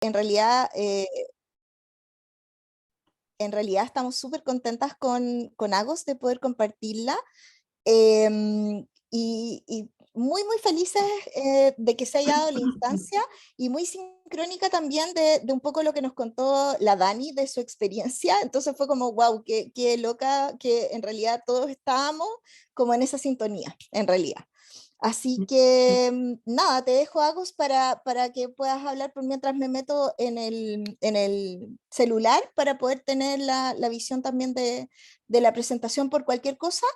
en realidad, estamos súper contentas con Agos de poder compartirla. Y muy, muy felices de que se haya dado la instancia y muy sincrónica también de un poco lo que nos contó la Dani de su experiencia. Entonces fue como, wow, qué loca que en realidad todos estábamos como en esa sintonía, en realidad. Así que nada, te dejo, Agus, para que puedas hablar por mientras me meto en el celular para poder tener la visión también de la presentación por cualquier cosa.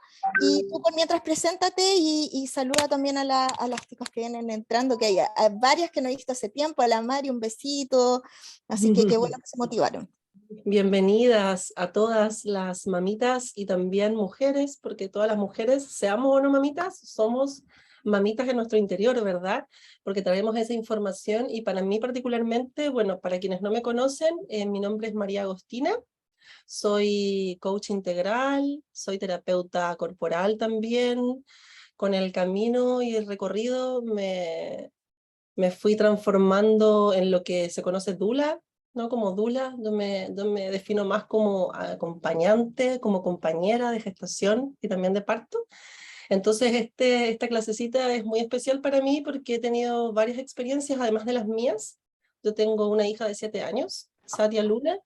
Y tú por mientras preséntate y saluda también a las chicas que vienen entrando, que hay varias que no he visto hace tiempo, a la Mari, un besito. Así que qué bueno que se motivaron. Bienvenidas a todas las mamitas y también mujeres, porque todas las mujeres, seamos o no mamitas, somos mamitas en nuestro interior, ¿verdad? Porque traemos esa información y para mí particularmente, bueno, para quienes no me conocen, mi nombre es María Agostina, soy coach integral, soy terapeuta corporal también. Con el camino y el recorrido me fui transformando en lo que se conoce doula, ¿no? Como doula, donde me defino más como acompañante, como compañera de gestación y también de parto. Entonces esta clasecita es muy especial para mí porque he tenido varias experiencias, además de las mías. Yo tengo una hija de 7 años, Sadia Luna,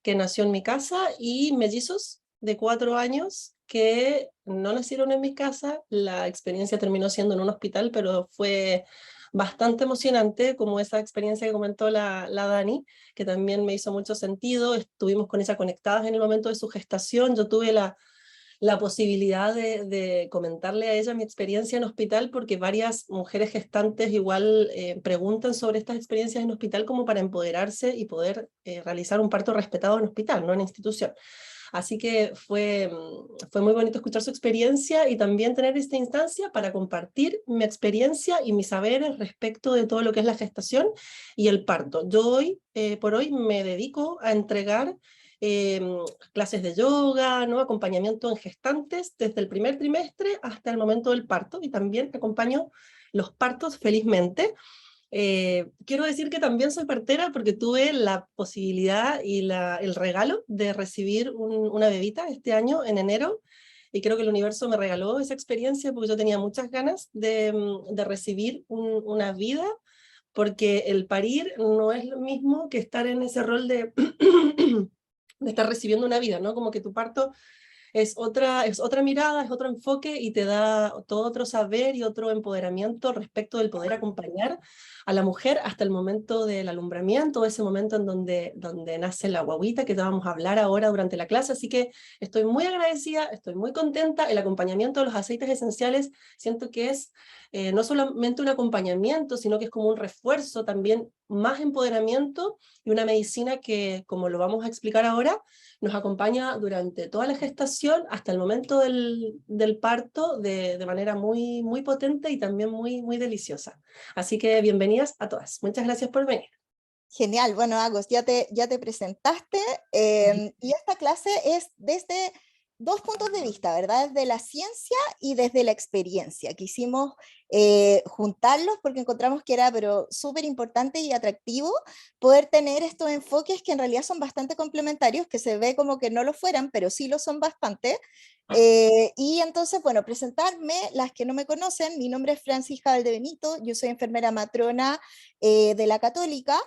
que nació en mi casa, y mellizos de 4 años que no nacieron en mi casa. La experiencia terminó siendo en un hospital, pero fue bastante emocionante, como esa experiencia que comentó la Dani, que también me hizo mucho sentido. Estuvimos con ella conectadas en el momento de su gestación. Yo tuve la posibilidad de comentarle a ella mi experiencia en hospital, porque varias mujeres gestantes igual preguntan sobre estas experiencias en hospital como para empoderarse y poder realizar un parto respetado en hospital, no en institución. Así que fue muy bonito escuchar su experiencia y también tener esta instancia para compartir mi experiencia y mis saberes respecto de todo lo que es la gestación y el parto. Yo hoy, por hoy, me dedico a entregar eh, clases de yoga, ¿no? Acompañamiento en gestantes desde el primer trimestre hasta el momento del parto, y también acompaño los partos felizmente. Quiero decir que también soy partera porque tuve la posibilidad y el regalo de recibir una bebita este año en enero, y creo que el universo me regaló esa experiencia porque yo tenía muchas ganas de recibir una vida, porque el parir no es lo mismo que estar en ese rol de estar recibiendo una vida, ¿no? Como que tu parto es otra mirada, es otro enfoque y te da todo otro saber y otro empoderamiento respecto del poder acompañar a la mujer hasta el momento del alumbramiento, ese momento en donde nace la guaguita, que te vamos a hablar ahora durante la clase. Así que estoy muy agradecida, estoy muy contenta. El acompañamiento de los aceites esenciales siento que es no solamente un acompañamiento, sino que es como un refuerzo también, más empoderamiento, y una medicina que, como lo vamos a explicar ahora, nos acompaña durante toda la gestación hasta el momento del parto de manera muy, muy potente y también muy, muy deliciosa. Así que bienvenidas a todas. Muchas gracias por venir. Genial, bueno, Agos, ya te presentaste y esta clase es desde dos puntos de vista, ¿verdad? Desde la ciencia y desde la experiencia. Quisimos juntarlos porque encontramos que era pero súper importante y atractivo poder tener estos enfoques que en realidad son bastante complementarios, que se ve como que no lo fueran, pero sí lo son bastante. Y entonces, bueno, presentarme, las que no me conocen, mi nombre es Francisca Valdebenito, yo soy enfermera matrona de la Católica.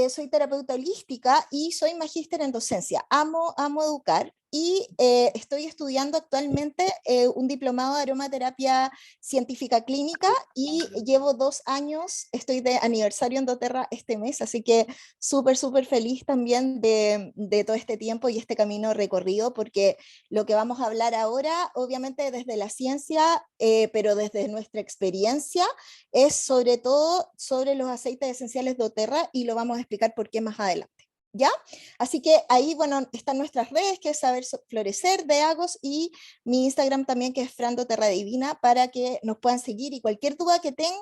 Soy terapeuta holística y soy magíster en docencia. Amo educar y estoy estudiando actualmente un diplomado de aromaterapia científica clínica y llevo 2 años, estoy de aniversario en doTERRA este mes, así que súper, súper feliz también de todo este tiempo y este camino recorrido, porque lo que vamos a hablar ahora, obviamente desde la ciencia, pero desde nuestra experiencia, es sobre todo sobre los aceites esenciales de doTERRA y lo vamos a explicar por qué más adelante. ¿Ya? Así que ahí, bueno, están nuestras redes, que es Saber Florecer de Agos, y mi Instagram también, que es Fran doTERRA Divina, para que nos puedan seguir y cualquier duda que tengan,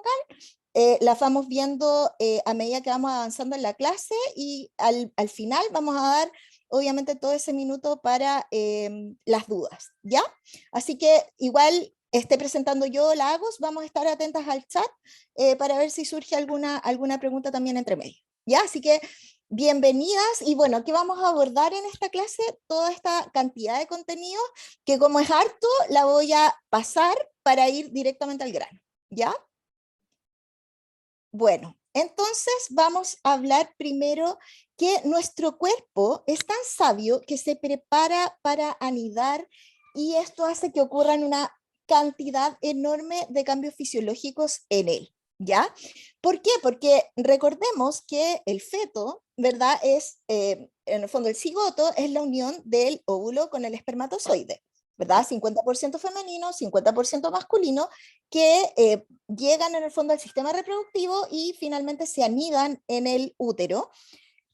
la vamos viendo a medida que vamos avanzando en la clase y al final vamos a dar obviamente todo ese minuto para las dudas, ¿ya? Así que igual esté presentando yo la Agos, vamos a estar atentas al chat para ver si surge alguna pregunta también entre medio. ¿ya? Así que bienvenidas y bueno, ¿qué vamos a abordar en esta clase? Toda esta cantidad de contenido que como es harto, la voy a pasar para ir directamente al grano, ¿ya? Bueno, entonces vamos a hablar primero que nuestro cuerpo es tan sabio que se prepara para anidar y esto hace que ocurran una cantidad enorme de cambios fisiológicos en él, ¿ya? ¿Por qué? Porque recordemos que el feto, ¿verdad? Es, en el fondo, el cigoto es la unión del óvulo con el espermatozoide, ¿verdad? 50% femenino, 50% masculino, que llegan en el fondo al sistema reproductivo y finalmente se anidan en el útero.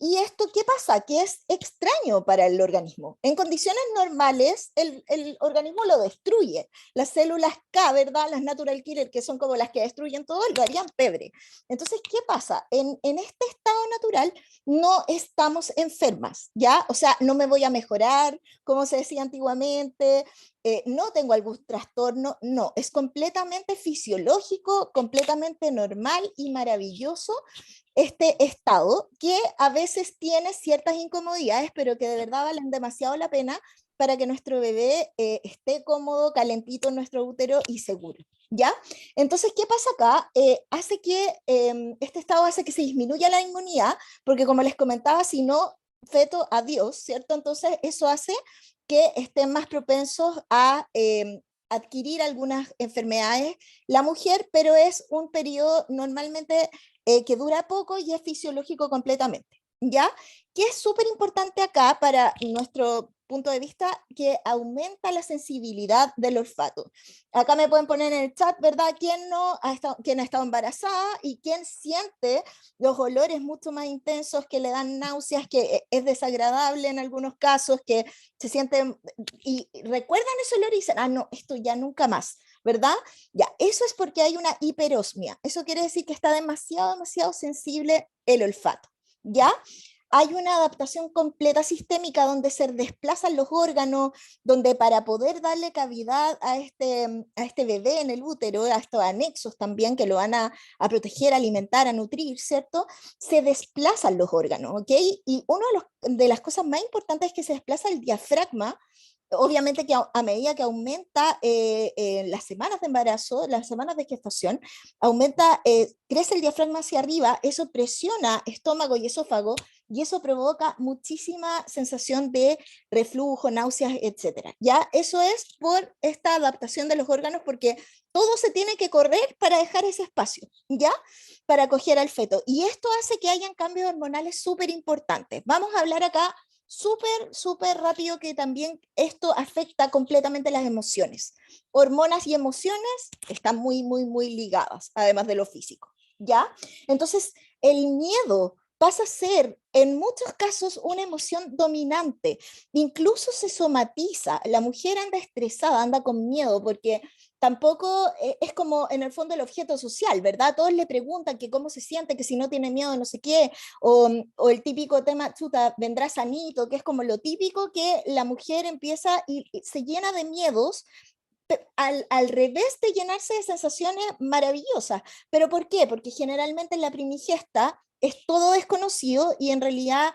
¿Y esto qué pasa? Que es extraño para el organismo. En condiciones normales, el organismo lo destruye. Las células K, ¿verdad? Las natural killer, que son como las que destruyen todo, lo harían pebre. Entonces, ¿qué pasa? En este estado natural no estamos enfermas, ¿ya? O sea, no me voy a mejorar, como se decía antiguamente, no tengo algún trastorno, no, es completamente fisiológico, completamente normal y maravilloso este estado que a veces tiene ciertas incomodidades, pero que de verdad valen demasiado la pena para que nuestro bebé esté cómodo, calentito en nuestro útero y seguro. ¿Ya? Entonces, ¿qué pasa acá? Hace que, este estado hace que se disminuya la inmunidad, porque como les comentaba, si no, feto, adiós, ¿cierto? Entonces, eso hace que estén más propensos a adquirir algunas enfermedades la mujer, pero es un periodo normalmente que dura poco y es fisiológico completamente, ¿ya? Que es súper importante acá para nuestro punto de vista, que aumenta la sensibilidad del olfato. Acá me pueden poner en el chat, ¿verdad? ¿Quién ha estado embarazada y quién siente los olores mucho más intensos que le dan náuseas, que es desagradable en algunos casos, que se sienten y recuerdan ese olor y dicen, ah, no, esto ya nunca más, ¿verdad? Ya, eso es porque hay una hiperosmia. Eso quiere decir que está demasiado, demasiado sensible el olfato, ¿ya? Hay una adaptación completa sistémica donde se desplazan los órganos, donde para poder darle cavidad a este bebé en el útero, a estos anexos también que lo van a proteger, a alimentar, a nutrir, ¿cierto? Se desplazan los órganos, ¿ok? Y una de las cosas más importantes es que se desplaza el diafragma. Obviamente que a medida que aumenta las semanas de embarazo, las semanas de gestación, aumenta, crece el diafragma hacia arriba, eso presiona estómago y esófago y eso provoca muchísima sensación de reflujo, náuseas, etcétera. Ya eso es por esta adaptación de los órganos porque todo se tiene que correr para dejar ese espacio, ¿ya? Para acoger al feto. Y esto hace que hayan cambios hormonales súper importantes. Vamos a hablar acá súper, súper rápido que también esto afecta completamente las emociones. Hormonas y emociones están muy, muy, muy ligadas, además de lo físico, ¿ya? Entonces, el miedo pasa a ser en muchos casos una emoción dominante, incluso se somatiza, la mujer anda estresada, anda con miedo, porque tampoco es como en el fondo el objeto social, ¿verdad? Todos le preguntan que cómo se siente, que si no tiene miedo, no sé qué, o el típico tema, chuta, vendrá sanito, que es como lo típico que la mujer empieza y se llena de miedos al revés de llenarse de sensaciones maravillosas. ¿Pero por qué? Porque generalmente en la primigesta es todo desconocido y en realidad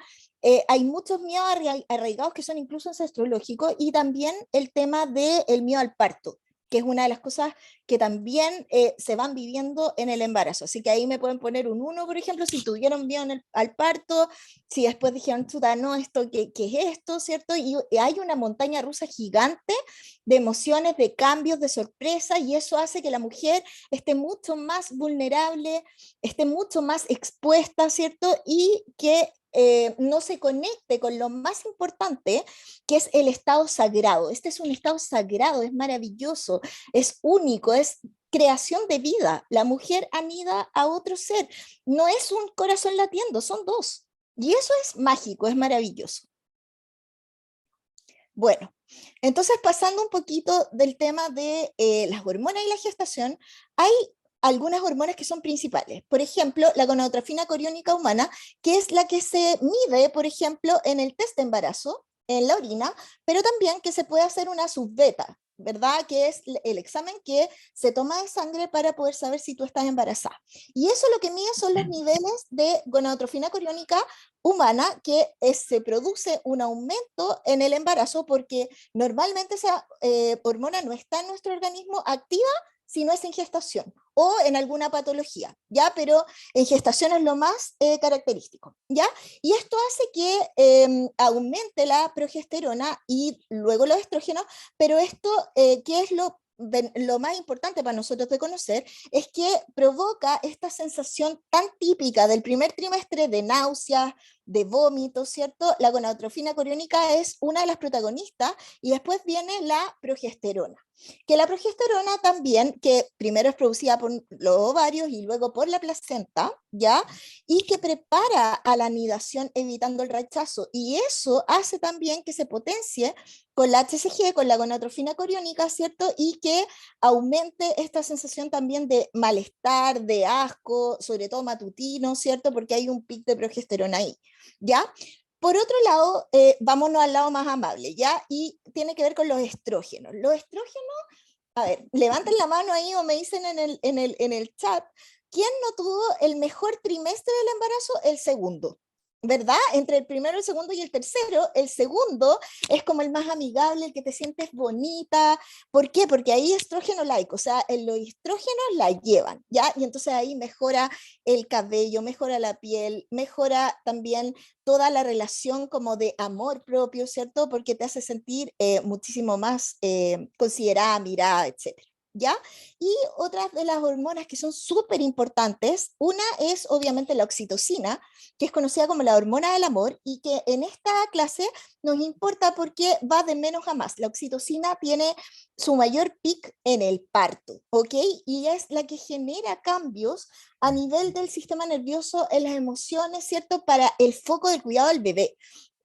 hay muchos miedos arraigados que son incluso ancestrológicos y también el tema del miedo al parto, que es una de las cosas que también se van viviendo en el embarazo. Así que ahí me pueden poner un 1, por ejemplo, si tuvieron miedo al parto, si después dijeron, chuta, no, esto, ¿qué es esto? ¿Cierto? Y hay una montaña rusa gigante de emociones, de cambios, de sorpresa, y eso hace que la mujer esté mucho más vulnerable, esté mucho más expuesta, ¿cierto? Y que no se conecte con lo más importante, que es el estado sagrado. Este es un estado sagrado, es maravilloso, es único, es creación de vida. La mujer anida a otro ser. No es un corazón latiendo, son dos. Y eso es mágico, es maravilloso. Bueno, entonces pasando un poquito del tema de las hormonas y la gestación, hay algunas hormonas que son principales. Por ejemplo, la gonadotrofina coriónica humana, que es la que se mide, por ejemplo, en el test de embarazo, en la orina, pero también que se puede hacer una subbeta. ¿verdad? Que es el examen que se toma de sangre para poder saber si tú estás embarazada. Y eso lo que mide son los niveles de gonadotrofina coriónica humana, que se produce un aumento en el embarazo porque normalmente esa hormona no está en nuestro organismo activa si no es en gestación o en alguna patología, ¿ya? Pero en gestación es lo más característico, ¿ya? Y esto hace que aumente la progesterona y luego los estrógenos, pero esto, ¿qué es lo más importante para nosotros de conocer? Es que provoca esta sensación tan típica del primer trimestre de náuseas, de vómitos, ¿cierto? La gonadotrofina coriónica es una de las protagonistas y después viene la progesterona. Que la progesterona también, que primero es producida por los ovarios y luego por la placenta, ¿ya? Y que prepara a la anidación evitando el rechazo. Y eso hace también que se potencie con la HCG, con la gonadotrofina coriónica, ¿cierto? Y que aumente esta sensación también de malestar, de asco, sobre todo matutino, ¿cierto? Porque hay un pic de progesterona ahí, ¿ya? Por otro lado, vámonos al lado más amable, ¿ya? Y tiene que ver con los estrógenos. Los estrógenos, a ver, levanten la mano ahí o me dicen en el chat, ¿quién no tuvo el mejor trimestre del embarazo? El segundo, ¿verdad? Entre el primero, el segundo y el tercero, el segundo es como el más amigable, el que te sientes bonita. ¿Por qué? Porque ahí estrógeno laico, o sea, los estrógenos la llevan, ¿ya? Y entonces ahí mejora el cabello, mejora la piel, mejora también toda la relación como de amor propio, ¿cierto? Porque te hace sentir muchísimo más considerada, mirada, etcétera. ¿Ya? Y otras de las hormonas que son súper importantes, una es obviamente la oxitocina, que es conocida como la hormona del amor y que en esta clase nos importa porque va de menos a más. La oxitocina tiene su mayor pic en el parto, ¿ok? Y es la que genera cambios a nivel del sistema nervioso, en las emociones, ¿cierto? Para el foco del cuidado del bebé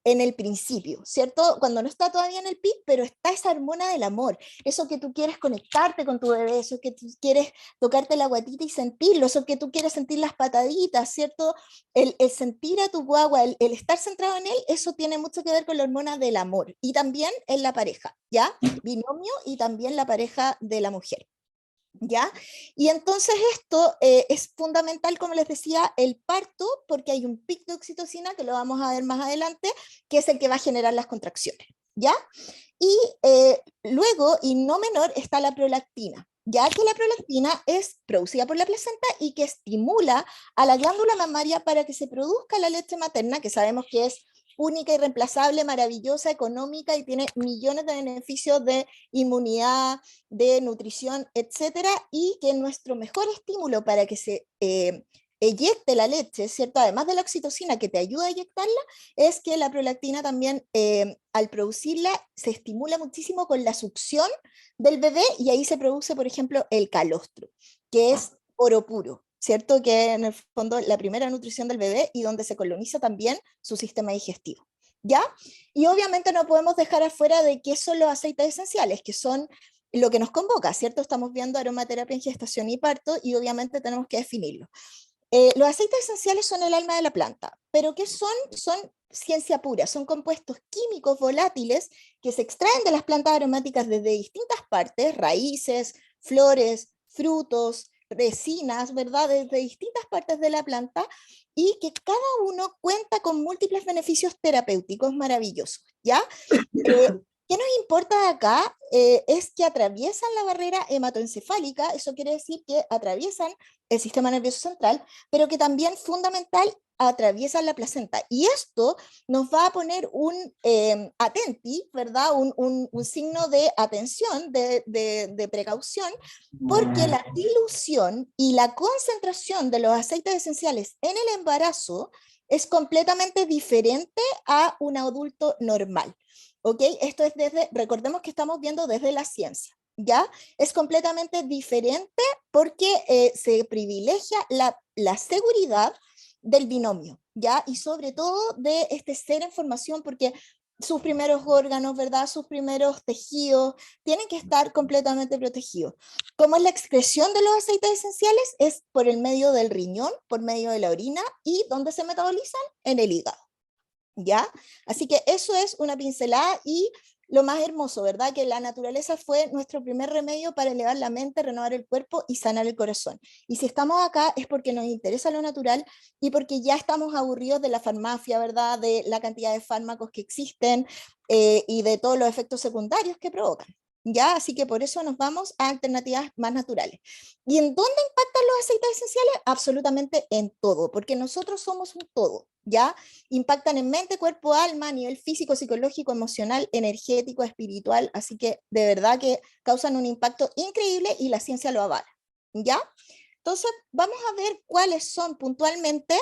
en el principio, ¿cierto? Cuando no está todavía en el pic, pero está esa hormona del amor, eso que tú quieres conectarte con tu bebé, eso que tú quieres tocarte la guatita y sentirlo, eso que tú quieres sentir las pataditas, ¿cierto? El sentir a tu guagua, el estar centrado en él, eso tiene mucho que ver con la hormona del amor y también en la pareja, ¿ya? Binomio y también la pareja de la mujer. ¿Ya? Y entonces esto es fundamental, como les decía, el parto, porque hay un pic de oxitocina, que lo vamos a ver más adelante, que es el que va a generar las contracciones, ¿ya? Y luego, y no menor, está la prolactina, ya que la prolactina es producida por la placenta y que estimula a la glándula mamaria para que se produzca la leche materna, que sabemos que es única y reemplazable, maravillosa, económica y tiene millones de beneficios de inmunidad, de nutrición, etcétera, y que nuestro mejor estímulo para que se eyecte la leche, ¿cierto? Además de la oxitocina que te ayuda a eyectarla, es que la prolactina también, al producirla, se estimula muchísimo con la succión del bebé y ahí se produce, por ejemplo, el calostro, que es oro puro, ¿cierto? Que en el fondo la primera nutrición del bebé y donde se coloniza también su sistema digestivo, ¿ya? Y obviamente no podemos dejar afuera de qué son los aceites esenciales, que son lo que nos convoca, ¿cierto? Estamos viendo aromaterapia en gestación y parto y obviamente tenemos que definirlo. Los aceites esenciales son el alma de la planta, pero ¿qué son? Son ciencia pura, son compuestos químicos volátiles que se extraen de las plantas aromáticas desde distintas partes, raíces, flores, frutos, resinas, ¿verdad? Desde distintas partes de la planta y que cada uno cuenta con múltiples beneficios terapéuticos maravillosos, ¿ya? ¿Qué nos importa de acá? Es que atraviesan la barrera hematoencefálica, eso quiere decir que atraviesan el sistema nervioso central, pero que también fundamental atraviesan la placenta. Y esto nos va a poner un atenti, ¿verdad? Un signo de atención, de precaución, porque la dilución y la concentración de los aceites esenciales en el embarazo es completamente diferente a un adulto normal. ¿Ok? Esto es recordemos que estamos viendo desde la ciencia, ¿ya? Es completamente diferente porque se privilegia la seguridad del binomio, ¿ya? Y sobre todo de este ser en formación, porque sus primeros órganos, ¿verdad? Sus primeros tejidos tienen que estar completamente protegidos. ¿Cómo es la excreción de los aceites esenciales? Es por el medio del riñón, por medio de la orina y ¿dónde se metabolizan? En el hígado. ¿Ya? Así que eso es una pincelada y lo más hermoso, ¿verdad? Que la naturaleza fue nuestro primer remedio para elevar la mente, renovar el cuerpo y sanar el corazón. Y si estamos acá es porque nos interesa lo natural y porque ya estamos aburridos de la farmacia, ¿verdad? De la cantidad de fármacos que existen y de todos los efectos secundarios que provocan. ¿Ya? Así que por eso nos vamos a alternativas más naturales. ¿Y en dónde impactan los aceites esenciales? Absolutamente en todo, porque nosotros somos un todo, ¿ya? Impactan en mente, cuerpo, alma, a nivel físico, psicológico, emocional, energético, espiritual, así que de verdad que causan un impacto increíble y la ciencia lo avala, ¿ya? Entonces, vamos a ver cuáles son puntualmente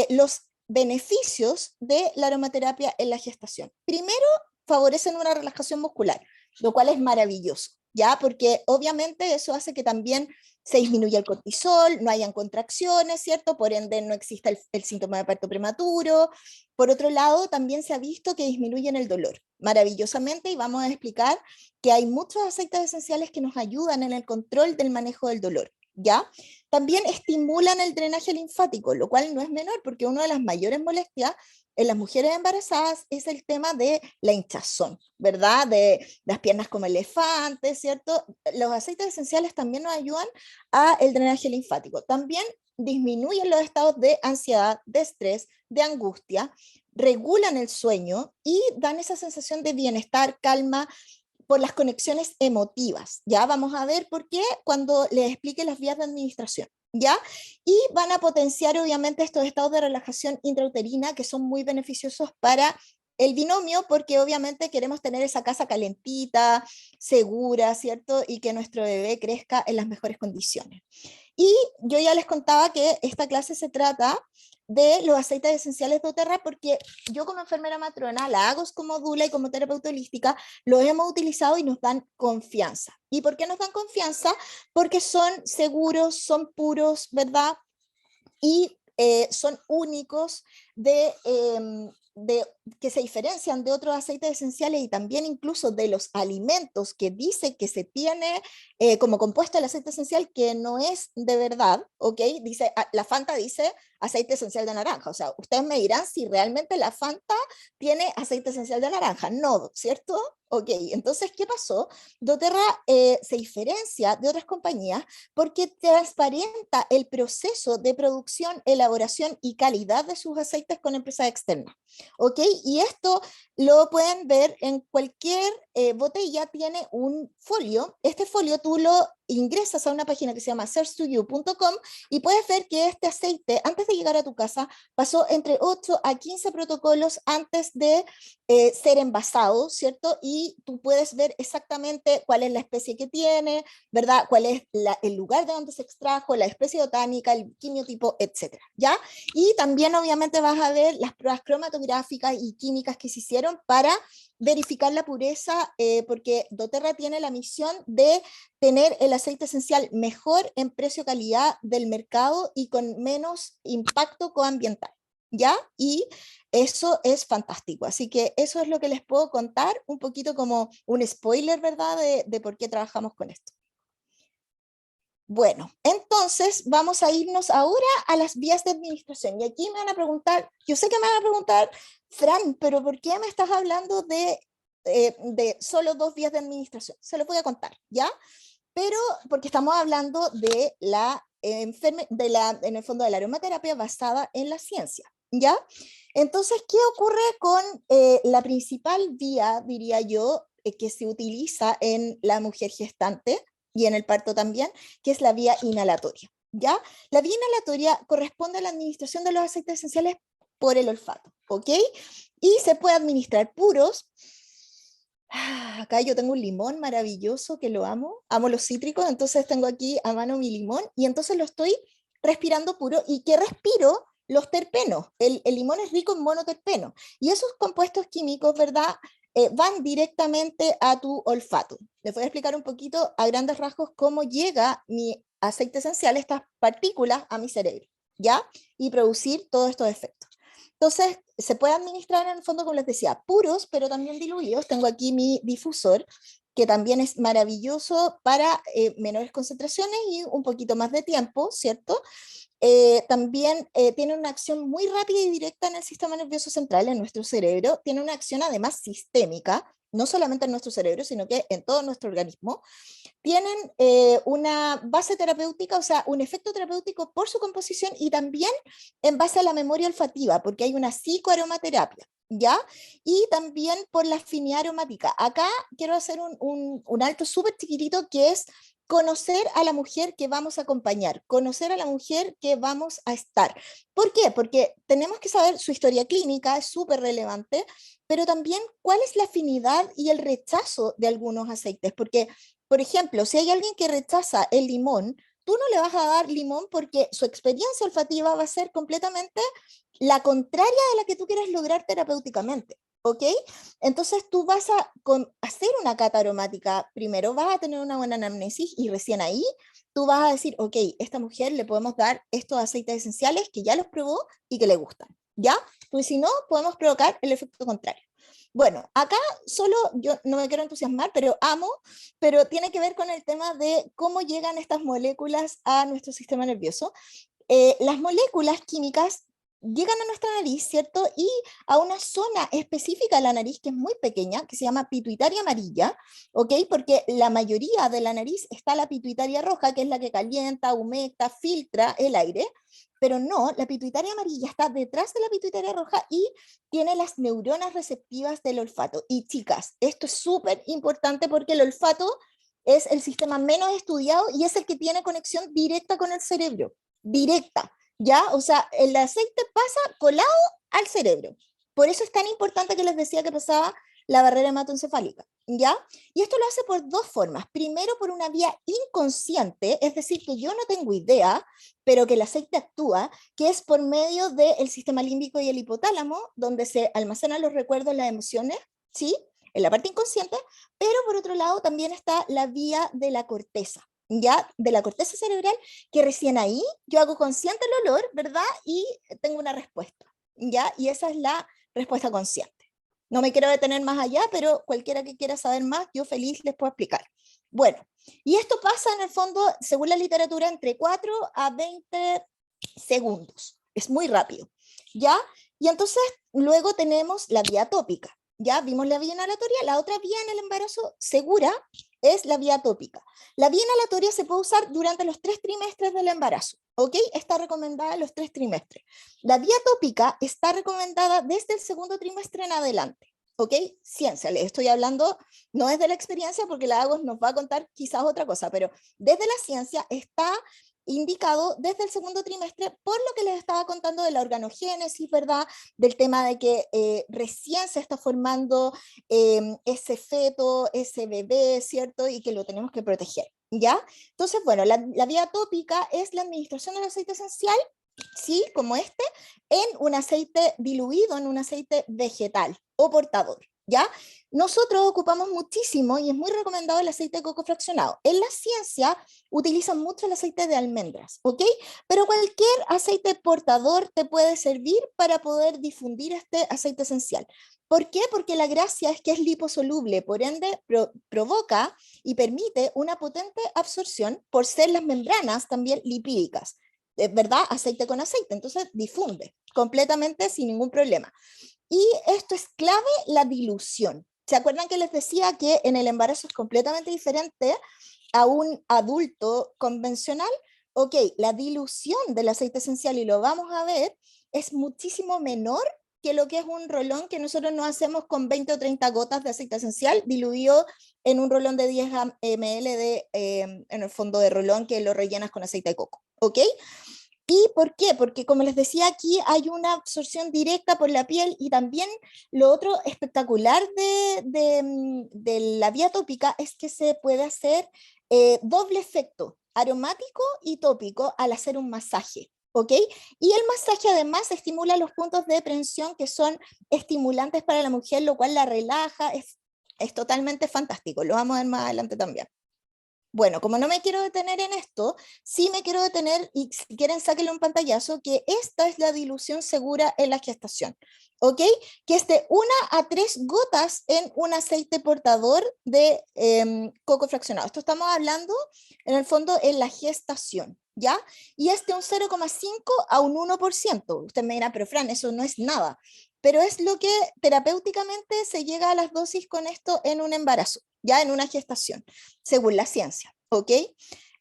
los beneficios de la aromaterapia en la gestación. Primero, favorecen una relajación muscular, lo cual es maravilloso, ¿ya? Porque obviamente eso hace que también se disminuya el cortisol, no hayan contracciones, ¿cierto? Por ende no exista el síntoma de parto prematuro. Por otro lado, también se ha visto que disminuyen el dolor maravillosamente y vamos a explicar que hay muchos aceites esenciales que nos ayudan en el control del manejo del dolor, ¿ya? También estimulan el drenaje linfático, lo cual no es menor porque una de las mayores molestias en las mujeres embarazadas es el tema de la hinchazón, ¿verdad? De las piernas como elefantes, ¿cierto? Los aceites esenciales también nos ayudan a el drenaje linfático. También disminuyen los estados de ansiedad, de estrés, de angustia, regulan el sueño y dan esa sensación de bienestar, calma, por las conexiones emotivas. Ya vamos a ver por qué cuando les explique las vías de administración. ¿Ya? Y van a potenciar obviamente estos estados de relajación intrauterina que son muy beneficiosos para el binomio porque obviamente queremos tener esa casa calentita, segura, ¿cierto? Y que nuestro bebé crezca en las mejores condiciones. Y yo ya les contaba que esta clase se trata de los aceites esenciales de doTERRA porque yo como enfermera matrona la hago como dula y como terapeuta holística, los hemos utilizado y nos dan confianza. ¿Y por qué nos dan confianza? Porque son seguros, son puros, ¿verdad? Y son únicos de, que se diferencian de otros aceites esenciales y también incluso de los alimentos que dice que se tiene como compuesto el aceite esencial que no es de verdad, ¿ok? Dice, la Fanta dice aceite esencial de naranja, o sea, ustedes me dirán si realmente la Fanta tiene aceite esencial de naranja, no, ¿cierto? Ok, entonces, ¿qué pasó? doTERRA se diferencia de otras compañías porque transparenta el proceso de producción, elaboración y calidad de sus aceites con empresas externas. ¿Ok? Y esto lo pueden ver en cualquier botella, tiene un folio. Este folio tú lo ingresas a una página que se llama search2you.com y puedes ver que este aceite, antes de llegar a tu casa, pasó entre 8 a 15 protocolos antes de ser envasado, ¿cierto? Y tú puedes ver exactamente cuál es la especie que tiene, ¿verdad? Cuál es el lugar de donde se extrajo, la especie botánica, el quimiotipo, etcétera, ¿ya? Y también obviamente vas a ver las pruebas cromatográficas y químicas que se hicieron para verificar la pureza, porque doTERRA tiene la misión de tener el aceite esencial mejor en precio-calidad del mercado y con menos impacto coambiental, ¿ya? Y eso es fantástico. Así que eso es lo que les puedo contar, un poquito como un spoiler, ¿verdad? De por qué trabajamos con esto. Bueno, entonces vamos a irnos ahora a las vías de administración. Y aquí me van a preguntar, yo sé que me van a preguntar, Fran, pero ¿por qué me estás hablando de solo 2 vías de administración? Se los voy a contar, ¿ya? Pero porque estamos hablando de en el fondo de la aromaterapia basada en la ciencia, ¿ya? Entonces, ¿qué ocurre con la principal vía, diría yo, que se utiliza en la mujer gestante y en el parto también, que es la vía inhalatoria, ¿ya? La vía inhalatoria corresponde a la administración de los aceites esenciales por el olfato, ¿ok? Y se puede administrar puros. Acá yo tengo un limón maravilloso que lo amo, amo los cítricos, entonces tengo aquí a mano mi limón y entonces lo estoy respirando puro y que respiro los terpenos. El limón es rico en monoterpenos y esos compuestos químicos, ¿verdad? Van directamente a tu olfato. Les voy a explicar un poquito a grandes rasgos cómo llega mi aceite esencial, estas partículas, a mi cerebro, ¿ya? Y producir todos estos efectos. Entonces, se puede administrar en el fondo, como les decía, puros, pero también diluidos. Tengo aquí mi difusor, que también es maravilloso para menores concentraciones y un poquito más de tiempo, ¿cierto? También tiene una acción muy rápida y directa en el sistema nervioso central, en nuestro cerebro. Tiene una acción además sistémica, no solamente en nuestro cerebro, sino que en todo nuestro organismo, tienen una base terapéutica, o sea, un efecto terapéutico por su composición y también en base a la memoria olfativa, porque hay una psicoaromaterapia, ¿ya? Y también por la afinidad aromática. Acá quiero hacer un alto súper chiquitito que es conocer a la mujer que vamos a acompañar, conocer a la mujer que vamos a estar. ¿Por qué? Porque tenemos que saber su historia clínica, es súper relevante, pero también cuál es la afinidad y el rechazo de algunos aceites, porque, por ejemplo, si hay alguien que rechaza el limón, tú no le vas a dar limón porque su experiencia olfativa va a ser completamente la contraria de la que tú quieres lograr terapéuticamente. ¿Ok? Entonces tú vas a hacer una cata aromática primero, vas a tener una buena anamnesis y recién ahí tú vas a decir, ok, esta mujer le podemos dar estos aceites esenciales que ya los probó y que le gustan, ¿ya? Pues si no, podemos provocar el efecto contrario. Bueno, acá solo yo no me quiero entusiasmar, pero amo, pero tiene que ver con el tema de cómo llegan estas moléculas a nuestro sistema nervioso. Las moléculas químicas llegan a nuestra nariz, ¿cierto? Y a una zona específica de la nariz que es muy pequeña, que se llama pituitaria amarilla, ¿ok? Porque la mayoría de la nariz está la pituitaria roja, que es la que calienta, humecta, filtra el aire, pero no, la pituitaria amarilla está detrás de la pituitaria roja y tiene las neuronas receptivas del olfato. Y chicas, esto es súper importante porque el olfato es el sistema menos estudiado y es el que tiene conexión directa con el cerebro, directa, ¿ya? O sea, el aceite pasa colado al cerebro. Por eso es tan importante que les decía que pasaba la barrera hematoencefálica, ¿ya? Y esto lo hace por dos formas. Primero, por una vía inconsciente, es decir, que yo no tengo idea, pero que el aceite actúa, que es por medio del sistema límbico y el hipotálamo, donde se almacenan los recuerdos, las emociones, ¿sí? En la parte inconsciente, pero por otro lado también está la vía de la corteza, ¿ya? De la corteza cerebral, que recién ahí yo hago consciente el olor, ¿verdad? Y tengo una respuesta, ¿ya? Y esa es la respuesta consciente. No me quiero detener más allá, pero cualquiera que quiera saber más, yo feliz les puedo explicar. Bueno, y esto pasa en el fondo, según la literatura, entre 4 a 20 segundos. Es muy rápido, ¿ya? Y entonces luego tenemos la vía tópica. Ya vimos la vía inhalatoria, la otra vía en el embarazo segura es la vía tópica. La vía inhalatoria se puede usar durante los 3 trimestres del embarazo, ¿ok? Está recomendada en los 3 trimestres. La vía tópica está recomendada desde el segundo trimestre en adelante, ¿ok? Ciencia, le estoy hablando, no es de la experiencia porque la Agos nos va a contar quizás otra cosa, pero desde la ciencia está indicado desde el segundo trimestre por lo que les estaba contando de la organogénesis, ¿verdad? Del tema de que recién se está formando ese feto, ese bebé, ¿cierto? Y que lo tenemos que proteger, ¿ya? Entonces, bueno, la vía tópica es la administración del aceite esencial, sí, como este, en un aceite diluido, en un aceite vegetal o portador, ¿ya? Nosotros ocupamos muchísimo y es muy recomendado el aceite de coco fraccionado. En la ciencia utilizan mucho el aceite de almendras, ¿ok? Pero cualquier aceite portador te puede servir para poder difundir este aceite esencial. ¿Por qué? Porque la gracia es que es liposoluble, por ende provoca y permite una potente absorción por ser las membranas también lipídicas. ¿Verdad? Aceite con aceite, entonces difunde completamente sin ningún problema. Y esto es clave, la dilución. ¿Se acuerdan que les decía que en el embarazo es completamente diferente a un adulto convencional? Ok, la dilución del aceite esencial, y lo vamos a ver, es muchísimo menor que lo que es un rolón que nosotros no hacemos con 20 o 30 gotas de aceite esencial diluido en un rolón de 10 ml de, en el fondo de rolón que lo rellenas con aceite de coco. ¿Ok? ¿Y por qué? Porque como les decía aquí hay una absorción directa por la piel y también lo otro espectacular de la vía tópica es que se puede hacer doble efecto, aromático y tópico al hacer un masaje. ¿Ok? Y el masaje además estimula los puntos de prensión que son estimulantes para la mujer, lo cual la relaja, es totalmente fantástico, lo vamos a ver más adelante también. Bueno, como no me quiero detener en esto, sí me quiero detener, y si quieren sáquenle un pantallazo, que esta es la dilución segura en la gestación, ¿ok? Que es de 1 a 3 gotas en un aceite portador de coco fraccionado. Esto estamos hablando, en el fondo, en la gestación, ¿ya? Y es de un 0,5 a un 1%. Usted me dirá, pero Fran, eso no es nada. pero es lo que terapéuticamente se llega a las dosis con esto en un embarazo, ya en una gestación, según la ciencia, ¿ok?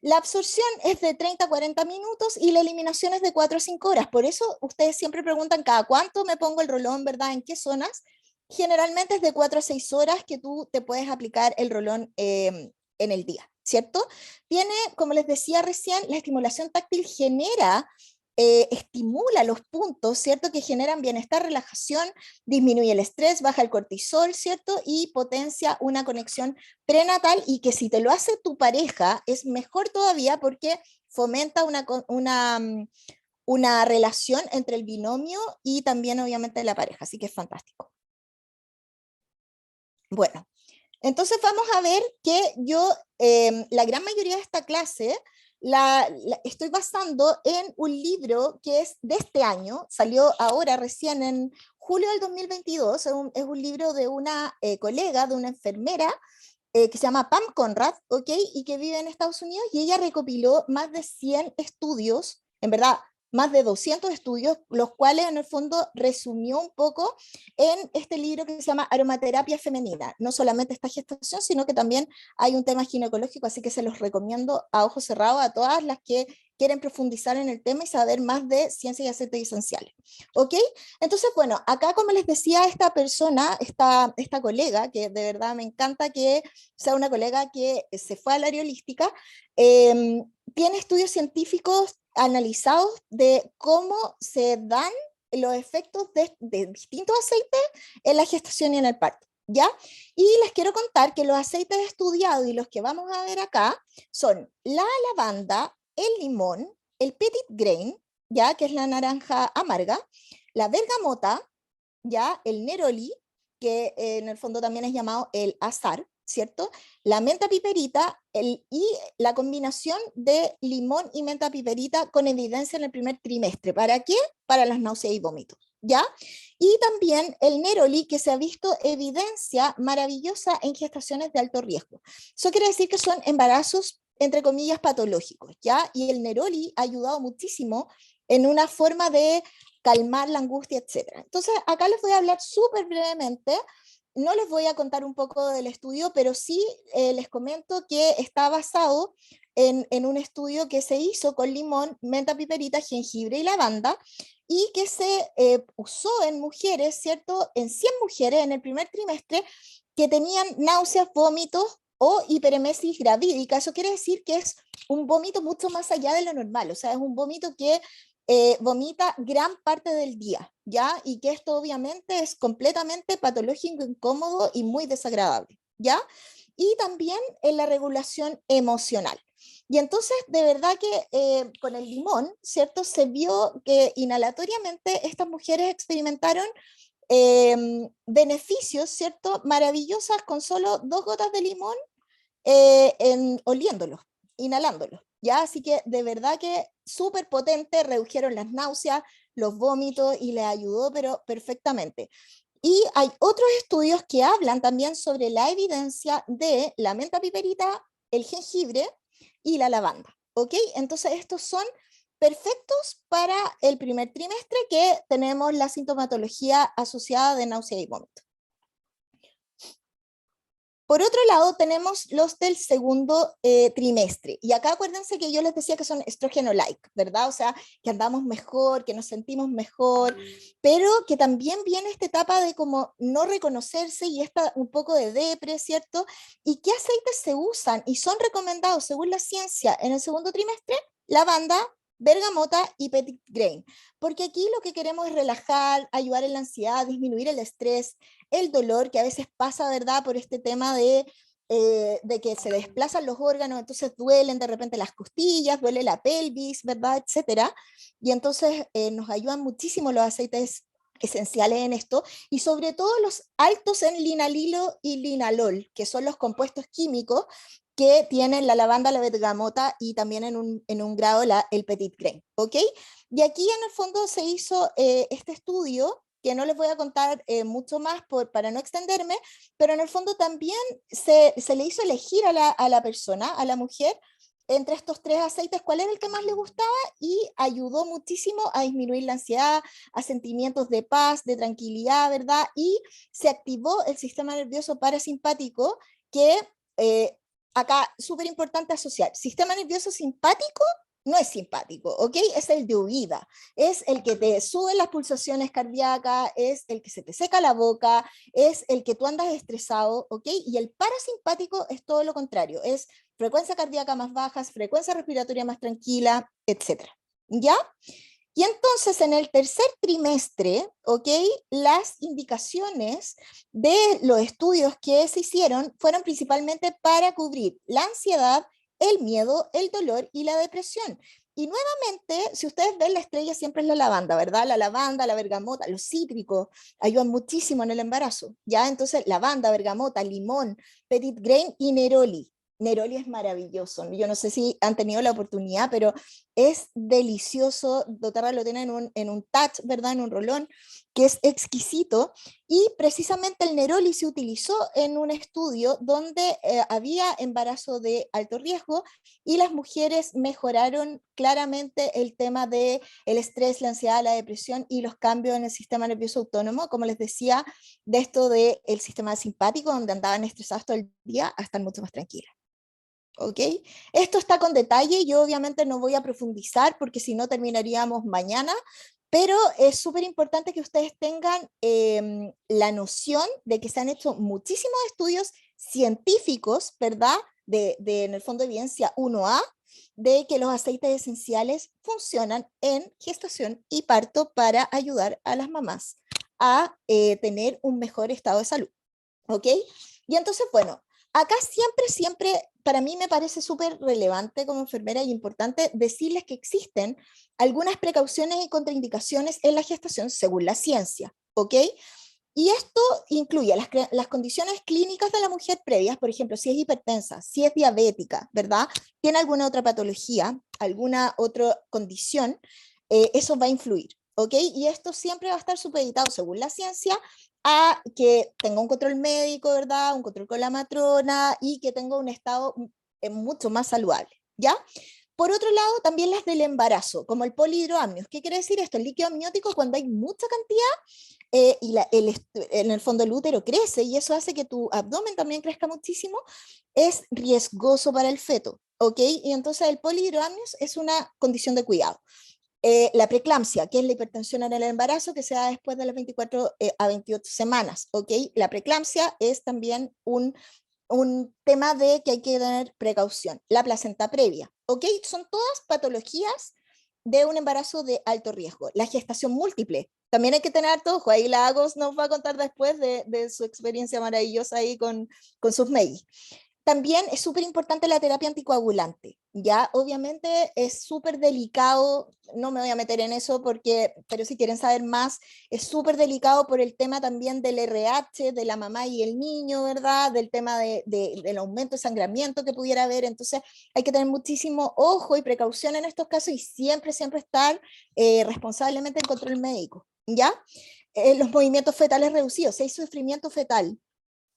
La absorción es de 30 a 40 minutos y la eliminación es de 4 a 5 horas. Por eso ustedes siempre preguntan cada cuánto me pongo el rolón, ¿verdad? ¿En qué zonas? Generalmente es de 4 a 6 horas que tú te puedes aplicar el rolón en el día, ¿cierto? Tiene, como les decía recién, la estimulación táctil genera, estimula los puntos, ¿cierto? Que generan bienestar, relajación, disminuye el estrés, baja el cortisol, ¿cierto? Y potencia una conexión prenatal y que si te lo hace tu pareja es mejor todavía porque fomenta una relación entre el binomio y también obviamente la pareja, así que es fantástico. Bueno, entonces vamos a ver que yo, la gran mayoría de esta clase, estoy basando en un libro que es de este año, salió ahora recién en julio del 2022, es un libro de una colega, de una enfermera, que se llama Pam Conrad, ¿ok? Y que vive en Estados Unidos, y ella recopiló más de 100 estudios, en verdad, más de 200 estudios, los cuales en el fondo resumió un poco en este libro que se llama Aromaterapia Femenina. No solamente esta gestación, sino que también hay un tema ginecológico, así que se los recomiendo a ojos cerrados a todas las que quieren profundizar en el tema y saber más de ciencia y aceites esenciales. ¿Ok? Entonces, bueno, acá como les decía, esta persona, esta colega, que de verdad me encanta que sea una colega que se fue al área holística, tiene estudios científicos analizados de cómo se dan los efectos de distintos aceites en la gestación y en el parto, ¿ya? Y les quiero contar que los aceites estudiados y los que vamos a ver acá son la lavanda, el limón, el petit grain, ¿ya? Que es la naranja amarga, la bergamota, ¿ya? El neroli, que en el fondo también es llamado el azar, ¿cierto? La menta piperita y la combinación de limón y menta piperita con evidencia en el primer trimestre. ¿Para qué? Para las náuseas y vómitos, ¿ya? Y también el neroli, que se ha visto evidencia maravillosa en gestaciones de alto riesgo. Eso quiere decir que son embarazos, entre comillas, patológicos, ¿ya? Y el neroli ha ayudado muchísimo en una forma de calmar la angustia, etc. Entonces, acá les voy a hablar súper brevemente. No les voy a contar un poco del estudio, pero sí les comento que está basado en un estudio que se hizo con limón, menta piperita, jengibre y lavanda, y que se usó en mujeres, ¿cierto? En 100 mujeres en el primer trimestre que tenían náuseas, vómitos o hiperemesis gravídica. Eso quiere decir que es un vómito mucho más allá de lo normal, o sea, es un vómito que vomita gran parte del día, ¿ya? Y que esto obviamente es completamente patológico, incómodo y muy desagradable, ¿ya? Y también en la regulación emocional. Y entonces, de verdad que con el limón, ¿cierto? Se vio que inhalatoriamente estas mujeres experimentaron beneficios, ¿cierto? Maravillosas con solo 2 gotas de limón oliéndolos, inhalándolos, ¿ya? Así que de verdad que súper potente, redujeron las náuseas, los vómitos y les ayudó, pero perfectamente. Y hay otros estudios que hablan también sobre la evidencia de la menta piperita, el jengibre y la lavanda, ¿ok? Entonces estos son perfectos para el primer trimestre que tenemos la sintomatología asociada de náusea y vómito. Por otro lado, tenemos los del segundo trimestre. Y acá acuérdense que yo les decía que son estrógeno-like, ¿verdad? O sea, que andamos mejor, que nos sentimos mejor, pero que también viene esta etapa de como no reconocerse y esta un poco de depre, ¿cierto? ¿Y qué aceites se usan y son recomendados según la ciencia en el segundo trimestre? Lavanda, bergamota y petit grain. Porque aquí lo que queremos es relajar, ayudar en la ansiedad, disminuir el estrés, el dolor que a veces pasa, ¿verdad? Por este tema de que se desplazan los órganos, entonces duelen de repente las costillas, duele la pelvis, ¿verdad? Etcétera. Y entonces nos ayudan muchísimo los aceites esenciales en esto, y sobre todo los altos en linalilo y linalol, que son los compuestos químicos que tienen la lavanda, la bergamota y también en un grado el petit grain, ¿ok? Y aquí en el fondo se hizo este estudio que no les voy a contar mucho más para no extenderme, pero en el fondo también se le hizo elegir a la persona, a la mujer, entre estos 3 aceites cuál era el que más le gustaba y ayudó muchísimo a disminuir la ansiedad, a sentimientos de paz, de tranquilidad, ¿verdad? Y se activó el sistema nervioso parasimpático que acá súper importante asociar. Sistema nervioso simpático no es simpático, ¿ok? Es el de huida, es el que te sube las pulsaciones cardíacas, es el que se te seca la boca, es el que tú andas estresado, ¿ok? Y el parasimpático es todo lo contrario, es frecuencia cardíaca más baja, frecuencia respiratoria más tranquila, etcétera. ¿Ya? Y entonces en el tercer trimestre, ¿ok? Las indicaciones de los estudios que se hicieron fueron principalmente para cubrir la ansiedad, el miedo, el dolor y la depresión. Y nuevamente, si ustedes ven, la estrella siempre es la lavanda, ¿verdad? La lavanda, la bergamota, los cítricos ayudan muchísimo en el embarazo, ¿ya? Entonces, lavanda, bergamota, limón, petit grain y neroli. Neroli es maravilloso. Yo no sé si han tenido la oportunidad, pero es delicioso. doTERRA lo tiene en un touch, ¿verdad? En un rolón, que es exquisito. Y precisamente el neroli se utilizó en un estudio donde había embarazo de alto riesgo y las mujeres mejoraron claramente el tema de el estrés, la ansiedad, la depresión y los cambios en el sistema nervioso autónomo, como les decía, de esto del sistema simpático, donde andaban estresados todo el día, a estar mucho más tranquilas. ¿Ok? Esto está con detalle, yo obviamente no voy a profundizar porque si no terminaríamos mañana, pero es súper importante que ustedes tengan la noción de que se han hecho muchísimos estudios científicos, ¿verdad? En el fondo evidencia 1A, de que los aceites esenciales funcionan en gestación y parto para ayudar a las mamás a tener un mejor estado de salud. ¿Ok? Y entonces, bueno, acá siempre, para mí me parece súper relevante como enfermera y importante decirles que existen algunas precauciones y contraindicaciones en la gestación según la ciencia, ¿ok? Y esto incluye las condiciones clínicas de la mujer previas, por ejemplo, si es hipertensa, si es diabética, ¿verdad? Tiene alguna otra patología, alguna otra condición, eso va a influir, ¿ok? Y esto siempre va a estar supeditado, según la ciencia, a que tenga un control médico, ¿verdad? Un control con la matrona y que tenga un estado mucho más saludable, ¿ya? Por otro lado, también las del embarazo, como el polihidroamnios. ¿Qué quiere decir esto? El líquido amniótico, cuando hay mucha cantidad, en el fondo el útero crece y eso hace que tu abdomen también crezca muchísimo, es riesgoso para el feto, ¿ok? Y entonces el polihidroamnios es una condición de cuidado. La preeclampsia, que es la hipertensión en el embarazo, que se da después de las 24 a 28 semanas, ¿ok? La preeclampsia es también un tema de que hay que tener precaución. La placenta previa, ¿ok? Son todas patologías de un embarazo de alto riesgo. La gestación múltiple, también hay que tener harto ojo. Ahí la Agos nos va a contar después de su experiencia maravillosa ahí con sus MEI. También es súper importante la terapia anticoagulante, ya obviamente es súper delicado, no me voy a meter en eso porque, pero si quieren saber más, es súper delicado por el tema también del RH, de la mamá y el niño, ¿verdad? Del tema del aumento de sangramiento que pudiera haber, entonces hay que tener muchísimo ojo y precaución en estos casos y siempre estar responsablemente en control médico, ¿ya? Los movimientos fetales reducidos, si hay sufrimiento fetal,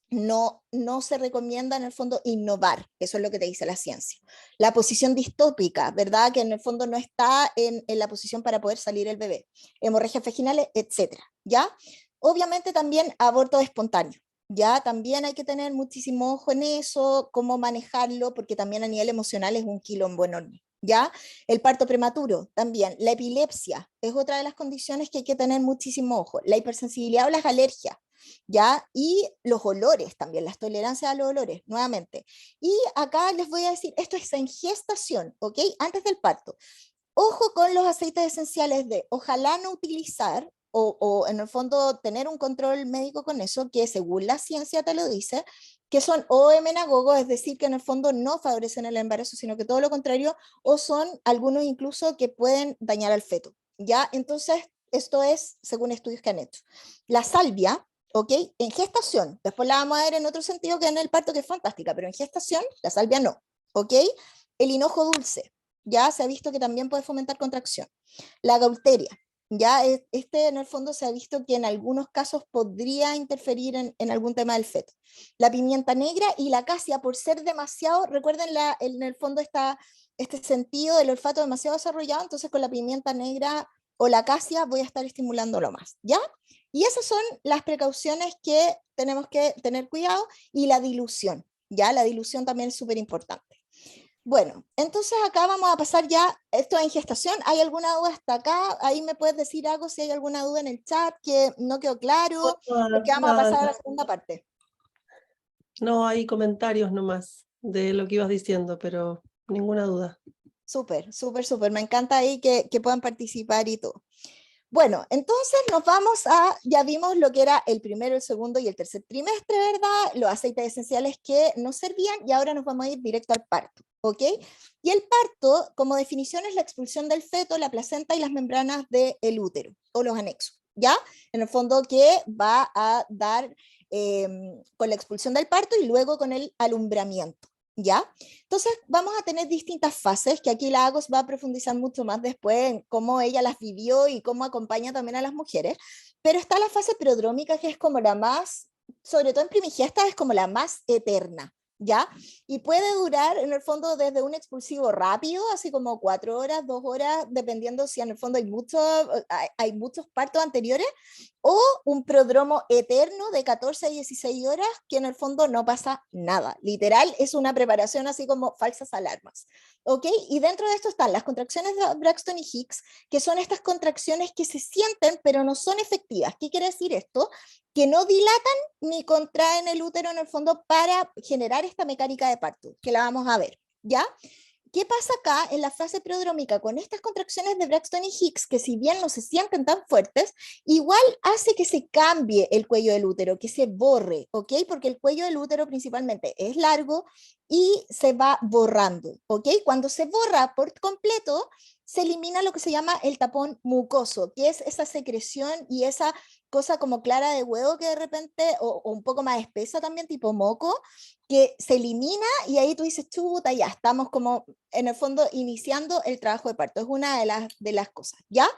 no se recomienda en el fondo innovar, eso es lo que te dice la ciencia. La posición distópica, ¿verdad? Que en el fondo no está en la posición para poder salir el bebé. Hemorragias vaginales, etcétera, ¿ya? Obviamente también aborto espontáneo, ¿ya? También hay que tener muchísimo ojo en eso, cómo manejarlo, porque también a nivel emocional es un quilombo enorme. ¿Ya? El parto prematuro, también. La epilepsia es otra de las condiciones que hay que tener muchísimo ojo. La hipersensibilidad o las alergias, ¿ya? Y los olores también, las tolerancias a los olores, nuevamente. Y acá les voy a decir, esto es en gestación, ¿ok? Antes del parto. Ojo con los aceites esenciales de, ojalá no utilizar, o en el fondo tener un control médico con eso, que según la ciencia te lo dice, que son o emenagogos, es decir, que en el fondo no favorecen el embarazo, sino que todo lo contrario, o son algunos incluso que pueden dañar al feto, ¿ya? Entonces, esto es según estudios que han hecho. La salvia, ¿ok? En gestación, después la vamos a ver en otro sentido que en el parto, que es fantástica, pero en gestación, la salvia no, ¿ok? El hinojo dulce, ya se ha visto que también puede fomentar contracción. La gaulteria, Ya este en el fondo se ha visto que en algunos casos podría interferir en algún tema del feto. La pimienta negra y la acacia, por ser demasiado, recuerden en el fondo este sentido del olfato demasiado desarrollado, entonces con la pimienta negra o la acacia voy a estar estimulándolo más, ¿ya? Y esas son las precauciones que tenemos que tener cuidado, y la dilución, ¿ya? La dilución también es súper importante. Bueno, entonces acá vamos a pasar ya esto en gestación. ¿Hay alguna duda hasta acá? Ahí me puedes decir algo si hay alguna duda en el chat que no quedó claro, porque vamos a pasar a la segunda parte. No hay comentarios nomás de lo que ibas diciendo, pero ninguna duda. Súper, súper, súper. Me encanta ahí que puedan participar y todo. Bueno, entonces nos vamos ya vimos lo que era el primero, el segundo y el tercer trimestre, ¿verdad? Los aceites esenciales que nos servían, y ahora nos vamos a ir directo al parto, ¿ok? Y el parto, como definición, es la expulsión del feto, la placenta y las membranas del útero, o los anexos, ¿ya? En el fondo que va a dar con la expulsión del parto y luego con el alumbramiento, ¿ya? Entonces vamos a tener distintas fases, que aquí la Agos va a profundizar mucho más después en cómo ella las vivió y cómo acompaña también a las mujeres, pero está la fase prodrómica, que es como la más, sobre todo en primigesta, es como la más eterna, ¿ya? Y puede durar en el fondo desde un expulsivo rápido, así como 4 horas, 2 horas, dependiendo si en el fondo hay muchos partos anteriores, o un prodromo eterno de 14 a 16 horas que en el fondo no pasa nada. Literal, es una preparación así como falsas alarmas. ¿Ok? Y dentro de esto están las contracciones de Braxton y Hicks, que son estas contracciones que se sienten pero no son efectivas. ¿Qué quiere decir esto? Que no dilatan ni contraen el útero en el fondo para generar esta mecánica de parto, que la vamos a ver. ¿Ya? ¿Qué pasa acá en la fase prodrómica con estas contracciones de Braxton y Hicks, que si bien no se sienten tan fuertes, igual hace que se cambie el cuello del útero, que se borre, ¿ok? Porque el cuello del útero principalmente es largo y se va borrando, ¿ok? Cuando se borra por completo, se elimina lo que se llama el tapón mucoso, que es esa secreción y esa cosa como clara de huevo que de repente, o un poco más espesa también, tipo moco, que se elimina, y ahí tú dices, chuta, ya estamos como en el fondo iniciando el trabajo de parto. Es una de las cosas, ¿ya?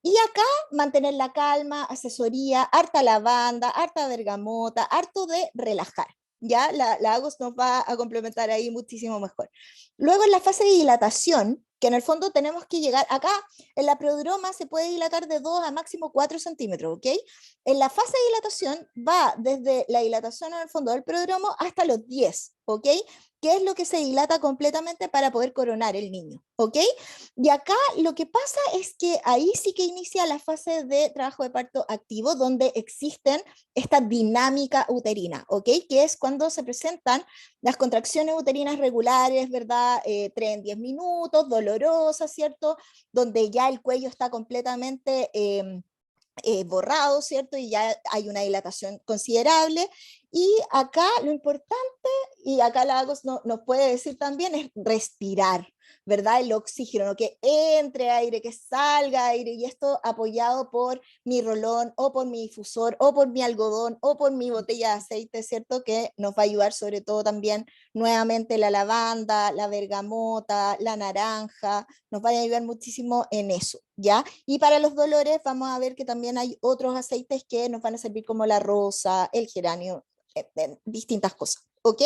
Y acá mantener la calma, asesoría, harta lavanda, harta bergamota, harto de relajar. Ya la Agus nos va a complementar ahí muchísimo mejor. Luego en la fase de dilatación, que en el fondo tenemos que llegar, acá en la prodroma se puede dilatar de 2 a máximo 4 centímetros, ¿ok? En la fase de dilatación va desde la dilatación en el fondo del prodromo hasta los 10, ¿ok? Que es lo que se dilata completamente para poder coronar el niño, ¿ok? Y acá lo que pasa es que ahí sí que inicia la fase de trabajo de parto activo, donde existen esta dinámica uterina, ¿ok? Que es cuando se presentan las contracciones uterinas regulares, ¿verdad? 3 en 10 minutos, dolorosas, ¿cierto? Donde ya el cuello está completamente borrado, ¿cierto? Y ya hay una dilatación considerable. Y acá lo importante, y acá Lagos nos puede decir también, es respirar, ¿verdad? El oxígeno, ¿no? Que entre aire, que salga aire, y esto apoyado por mi rolón, o por mi difusor, o por mi algodón, o por mi botella de aceite, ¿cierto? Que nos va a ayudar sobre todo también nuevamente la lavanda, la bergamota, la naranja, nos va a ayudar muchísimo en eso, ¿ya? Y para los dolores vamos a ver que también hay otros aceites que nos van a servir, como la rosa, el geranio, distintas cosas, ¿ok?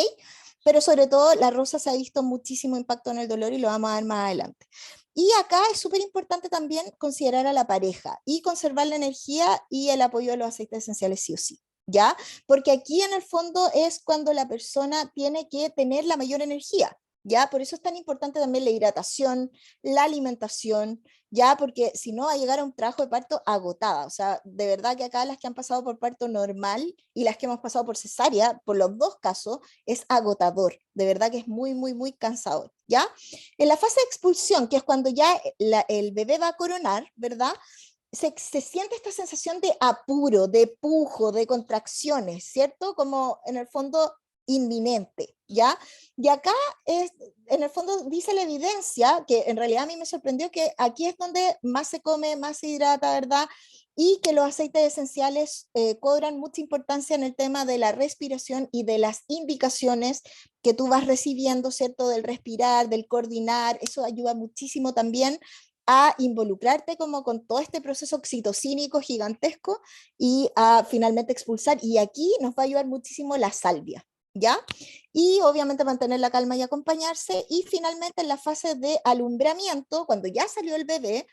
Pero sobre todo la rosa se ha visto muchísimo impacto en el dolor, y lo vamos a ver más adelante. Y acá es súper importante también considerar a la pareja y conservar la energía y el apoyo de los aceites esenciales sí o sí, ¿ya? Porque aquí en el fondo es cuando la persona tiene que tener la mayor energía, ¿ya? Por eso es tan importante también la hidratación, la alimentación, ¿ya? Porque si no va a llegar a un trabajo de parto agotada. O sea, de verdad que acá las que han pasado por parto normal y las que hemos pasado por cesárea, por los dos casos, es agotador. De verdad que es muy, muy, muy cansador, ¿ya? En la fase de expulsión, que es cuando ya el bebé va a coronar, ¿verdad? Se siente esta sensación de apuro, de pujo, de contracciones, ¿cierto? Como en el fondo inminente, ¿ya? Y acá es, en el fondo dice la evidencia, que en realidad a mí me sorprendió, que aquí es donde más se come, más se hidrata, ¿verdad? Y que los aceites esenciales cobran mucha importancia en el tema de la respiración y de las indicaciones que tú vas recibiendo, ¿cierto? Del respirar, del coordinar, eso ayuda muchísimo también a involucrarte como con todo este proceso oxitocínico gigantesco y a finalmente expulsar. Y aquí nos va a ayudar muchísimo la salvia, ¿ya? Y obviamente mantener la calma y acompañarse. Y finalmente en la fase de alumbramiento, cuando ya salió el bebé,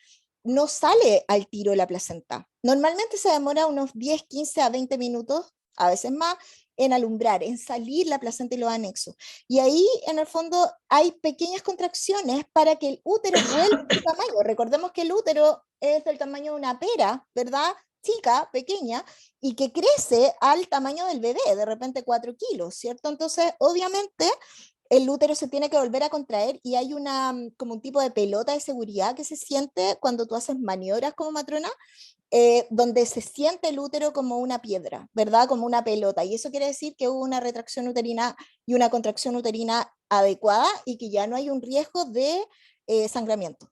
no sale al tiro la placenta. Normalmente se demora unos 10, 15 a 20 minutos, a veces más, en alumbrar, en salir la placenta y los anexos. Y ahí, en el fondo, hay pequeñas contracciones para que el útero vuelva a su tamaño. Recordemos que el útero es del tamaño de una pera, ¿verdad? Chica, pequeña, y que crece al tamaño del bebé, de repente 4 kilos, ¿cierto? Entonces, obviamente, el útero se tiene que volver a contraer y hay una, como un tipo de pelota de seguridad que se siente cuando tú haces maniobras como matrona, donde se siente el útero como una piedra, ¿verdad? Como una pelota. Y eso quiere decir que hubo una retracción uterina y una contracción uterina adecuada y que ya no hay un riesgo de sangramiento,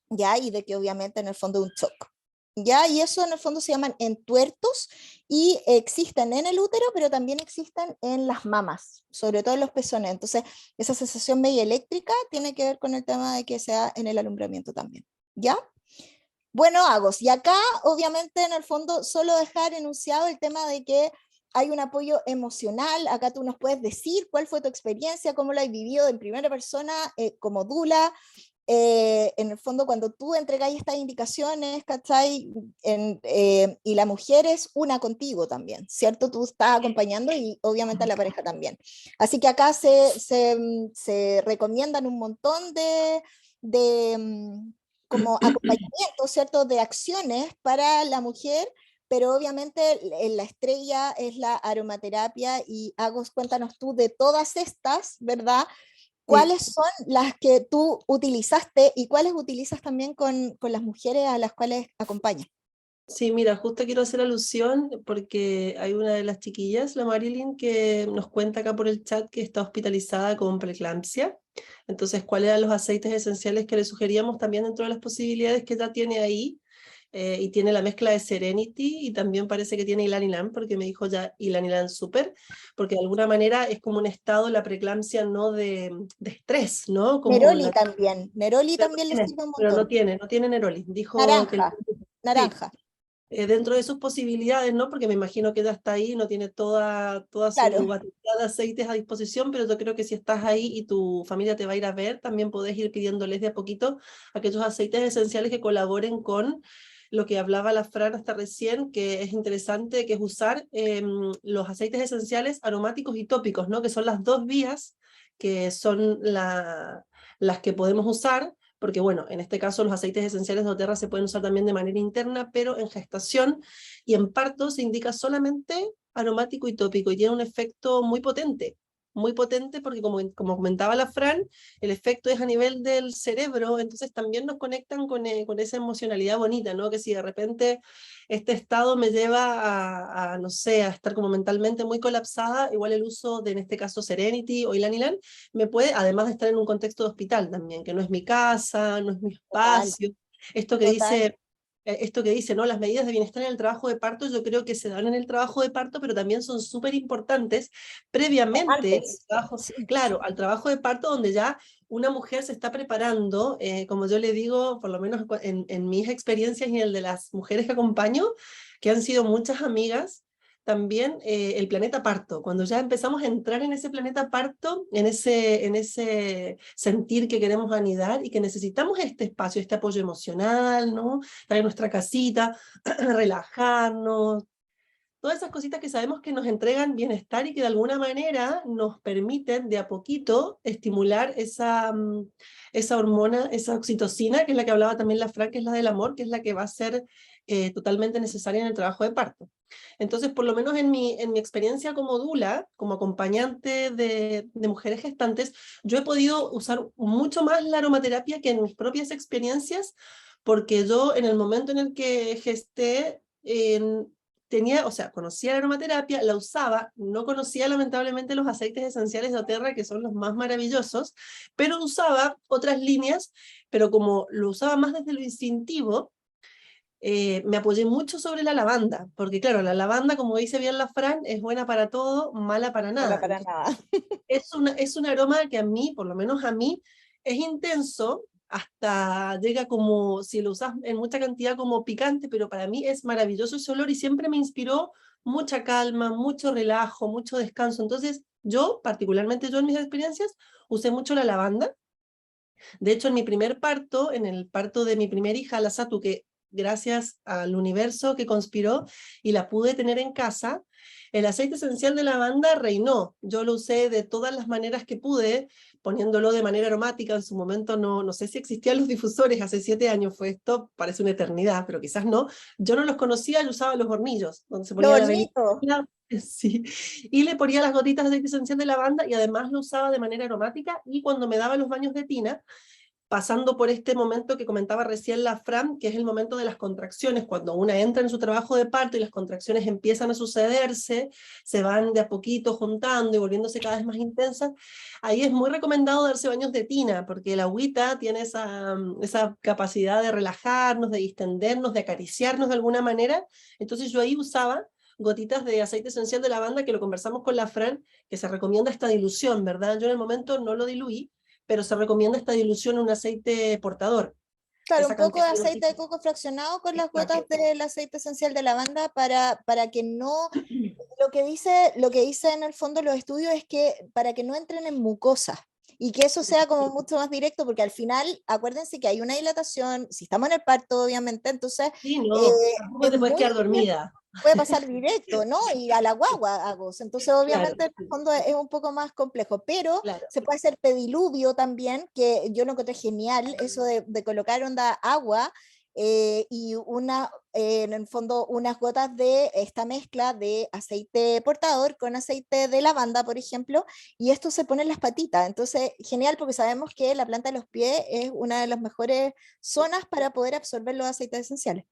¿ya? Y de que obviamente en el fondo un shock. ¿Ya? Y eso en el fondo se llaman entuertos y existen en el útero, pero también existen en las mamas, sobre todo en los pezones. Entonces, esa sensación media eléctrica tiene que ver con el tema de que sea en el alumbramiento también. ¿Ya? Bueno, Agos, y acá obviamente en el fondo solo dejar enunciado el tema de que hay un apoyo emocional, acá tú nos puedes decir cuál fue tu experiencia, cómo lo has vivido en primera persona como dula, en el fondo cuando tú entregáis estas indicaciones, ¿cachai? Y la mujer es una contigo también, ¿cierto? Tú estás acompañando y obviamente a la pareja también. Así que acá se recomiendan un montón de como acompañamiento, ¿cierto? De acciones para la mujer, pero obviamente la estrella es la aromaterapia y Agos, cuéntanos tú de todas estas, ¿verdad? Sí. ¿Cuáles son las que tú utilizaste y cuáles utilizas también con las mujeres a las cuales acompañas? Sí, mira, justo quiero hacer alusión porque hay una de las chiquillas, la Marilyn, que nos cuenta acá por el chat que está hospitalizada con preeclampsia. Entonces, ¿cuáles eran los aceites esenciales que le sugeríamos también dentro de las posibilidades que ella tiene ahí? Y tiene la mezcla de Serenity y también parece que tiene Ilanilan, porque me dijo ya Ilanilan Super, porque de alguna manera es como un estado, la preeclampsia, no de estrés, ¿no? Como Neroli la... también, Neroli también le sirve un Pero no montón. tiene, no tiene Neroli. Dijo que... Naranja, Sí, naranja, dentro de sus posibilidades, ¿no? Porque me imagino que ella está ahí, no tiene toda su claro, batería de aceites a disposición, pero yo creo que si estás ahí y tu familia te va a ir a ver, también podés ir pidiéndoles de a poquito aquellos aceites esenciales que colaboren con lo que hablaba la Fran hasta recién, que es interesante, que es usar los aceites esenciales aromáticos y tópicos, ¿no? Que son las dos vías que son las que podemos usar porque bueno, en este caso los aceites esenciales de doTERRA se pueden usar también de manera interna, pero en gestación y en parto se indica solamente aromático y tópico y tiene un efecto muy potente porque como comentaba la Fran, el efecto es a nivel del cerebro, entonces también nos conectan con esa emocionalidad bonita, ¿no? Que si de repente este estado me lleva no sé, a estar como mentalmente muy colapsada, igual el uso de, en este caso, Serenity o Ilan Ilan, me puede, además de estar en un contexto de hospital también, que no es mi casa, no es mi total, espacio, esto que total, dice esto que dice, ¿no? Las medidas de bienestar en el trabajo de parto, yo creo que se dan en el trabajo de parto, pero también son súper importantes previamente al antes, trabajo, sí, claro, al trabajo de parto donde ya una mujer se está preparando, como yo le digo, por lo menos en mis experiencias y en el de las mujeres que acompaño, que han sido muchas amigas, también el planeta parto, cuando ya empezamos a entrar en ese planeta parto, en ese sentir que queremos anidar y que necesitamos este espacio, este apoyo emocional, ¿no? Traer nuestra casita, relajarnos, todas esas cositas que sabemos que nos entregan bienestar y que de alguna manera nos permiten de a poquito estimular esa hormona, esa oxitocina, que es la que hablaba también la Fran, que es la del amor, que es la que va a ser totalmente necesaria en el trabajo de parto. Entonces, por lo menos en mi experiencia como dula, como acompañante de mujeres gestantes, yo he podido usar mucho más la aromaterapia que en mis propias experiencias, porque yo en el momento en el que gesté, tenía, o sea, conocía la aromaterapia, la usaba, no conocía lamentablemente los aceites esenciales de doTERRA, que son los más maravillosos, pero usaba otras líneas, pero como lo usaba más desde lo instintivo, me apoyé mucho sobre la lavanda, porque claro, la lavanda, como dice bien la Fran, es buena para todo, mala para para, nada. para Entonces, nada. es un aroma que a mí, por lo menos a mí, es intenso, hasta llega como, si lo usas en mucha cantidad, como picante, pero para mí es maravilloso ese olor y siempre me inspiró mucha calma, mucho relajo, mucho descanso. Entonces, yo, particularmente yo en mis experiencias, usé mucho la lavanda. De hecho, en mi primer parto, en el parto de mi primera hija, la Satu, que gracias al universo que conspiró y la pude tener en casa, el aceite esencial de lavanda reinó. Yo lo usé de todas las maneras que pude, poniéndolo de manera aromática. En su momento no sé si existían los difusores, hace 7 años fue esto, parece una eternidad, pero quizás no. Yo no los conocía, yo usaba los hornillos, donde se Lo ponía la velita. bonito. Sí, y le ponía las gotitas de aceite esencial de lavanda y además lo usaba de manera aromática y cuando me daba los baños de tina, pasando por este momento que comentaba recién la Fran, que es el momento de las contracciones, cuando una entra en su trabajo de parto y las contracciones empiezan a sucederse, se van de a poquito juntando y volviéndose cada vez más intensas, ahí es muy recomendado darse baños de tina, porque el agüita tiene esa capacidad de relajarnos, de distendernos, de acariciarnos de alguna manera. Entonces yo ahí usaba gotitas de aceite esencial de lavanda, que lo conversamos con la Fran, que se recomienda esta dilución, ¿verdad? Yo en el momento no lo diluí, pero se recomienda esta dilución en un aceite portador. Claro, un Esa poco de cantidad de aceite de gotitas. coco fraccionado con las gotas Exacto. del aceite esencial de lavanda para que no, lo que dice en el fondo los estudios es que para que no entren en mucosa y que eso sea como mucho más directo, porque al final, acuérdense que hay una dilatación, si estamos en el parto, obviamente, entonces Sí, eh, no, tampoco es te puedes muy quedar dormida. puede pasar directo, ¿no? Y a la guagua hago. Entonces, Claro, obviamente, en el fondo es un poco más complejo, pero claro. se puede hacer pediluvio también, que yo lo encontré genial, eso de colocar onda agua y en el fondo unas gotas de esta mezcla de aceite portador con aceite de lavanda, por ejemplo, y esto se pone en las patitas. Entonces, genial porque sabemos que la planta de los pies es una de las mejores zonas para poder absorber los aceites esenciales.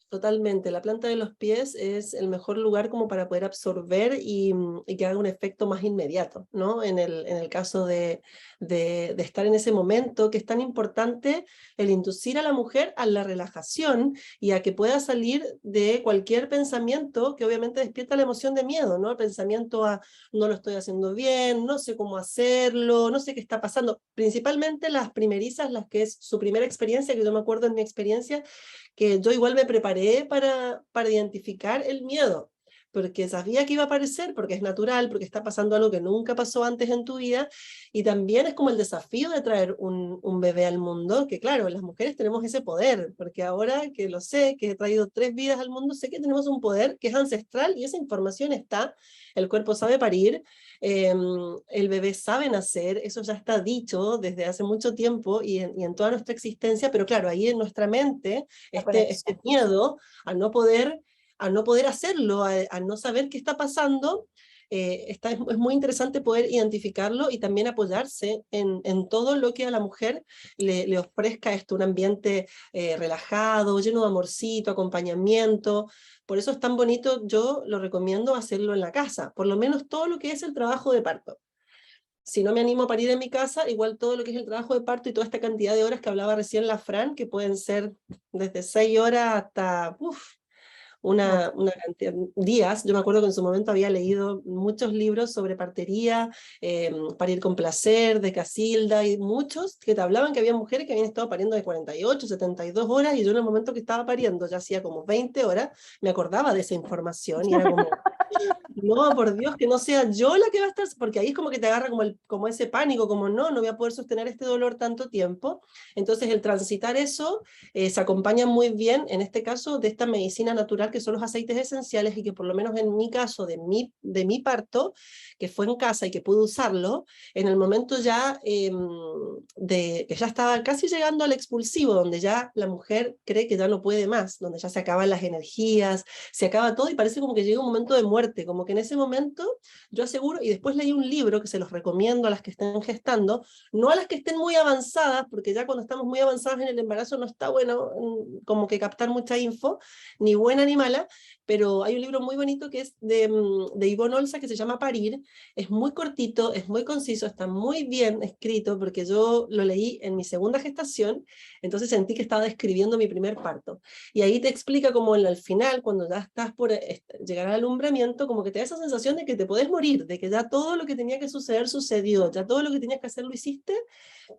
Totalmente, la planta de los pies es el mejor lugar como para poder absorber y que haga un efecto más inmediato, ¿no? En el caso de estar en ese momento que es tan importante el inducir a la mujer a la relajación y a que pueda salir de cualquier pensamiento que obviamente despierta la emoción de miedo, ¿no? El pensamiento a no lo estoy haciendo bien, no sé cómo hacerlo, no sé qué está pasando. Principalmente las primerizas, las que es su primera experiencia, que yo me acuerdo en mi experiencia, que yo igual me preparé para identificar el miedo, porque sabía que iba a aparecer, porque es natural, porque está pasando algo que nunca pasó antes en tu vida, y también es como el desafío de traer un bebé al mundo, que claro, las mujeres tenemos ese poder, porque ahora que lo sé, que he traído 3 vidas al mundo, sé que tenemos un poder que es ancestral y esa información está, el cuerpo sabe parir, eh, el bebé sabe nacer, eso ya está dicho desde hace mucho tiempo y en toda nuestra existencia, pero claro, ahí en nuestra mente La este conexión. miedo a no poder hacerlo, a no saber qué está pasando, es muy interesante poder identificarlo y también apoyarse en todo lo que a la mujer le ofrezca esto, un ambiente relajado, lleno de amorcito, acompañamiento. Por eso es tan bonito, yo lo recomiendo hacerlo en la casa, por lo menos todo lo que es el trabajo de parto. Si no me animo a parir en mi casa, igual todo lo que es el trabajo de parto y toda esta cantidad de horas que hablaba recién la Fran, que pueden ser desde 6 horas hasta Mucho. una cantidad de días. Yo me acuerdo que en su momento había leído muchos libros sobre partería, parir con placer, de Casilda, y muchos que te hablaban que había mujeres que habían estado pariendo de 48, 72 horas, y yo en el momento que estaba pariendo, ya hacía como 20 horas, me acordaba de esa información y era como, no, por Dios, que no sea yo la que va a estar, porque ahí es como que te agarra como ese pánico, como no voy a poder sostener este dolor tanto tiempo. Entonces el transitar eso se acompaña muy bien, en este caso, de esta medicina natural que son los aceites esenciales y que por lo menos en mi caso, de mi parto, que fue en casa y que pude usarlo, en el momento ya de que ya estaba casi llegando al expulsivo, donde ya la mujer cree que ya no puede más, donde ya se acaban las energías, se acaba todo y parece como que llega un momento de muerte, como que en ese momento yo aseguro, y después leí un libro que se los recomiendo a las que estén gestando, no a las que estén muy avanzadas, porque ya cuando estamos muy avanzadas en el embarazo no está bueno como que captar mucha info, ni buena ni mala, pero hay un libro muy bonito que es de Ivonne Olza que se llama Parir, es muy cortito, es muy conciso, está muy bien escrito, porque yo lo leí en mi segunda gestación, entonces sentí que estaba describiendo mi primer parto. Y ahí te explica como al final, cuando ya estás por llegar al alumbramiento, como que te da esa sensación de que te podés morir, de que ya todo lo que tenía que suceder sucedió, ya todo lo que tenías que hacer lo hiciste,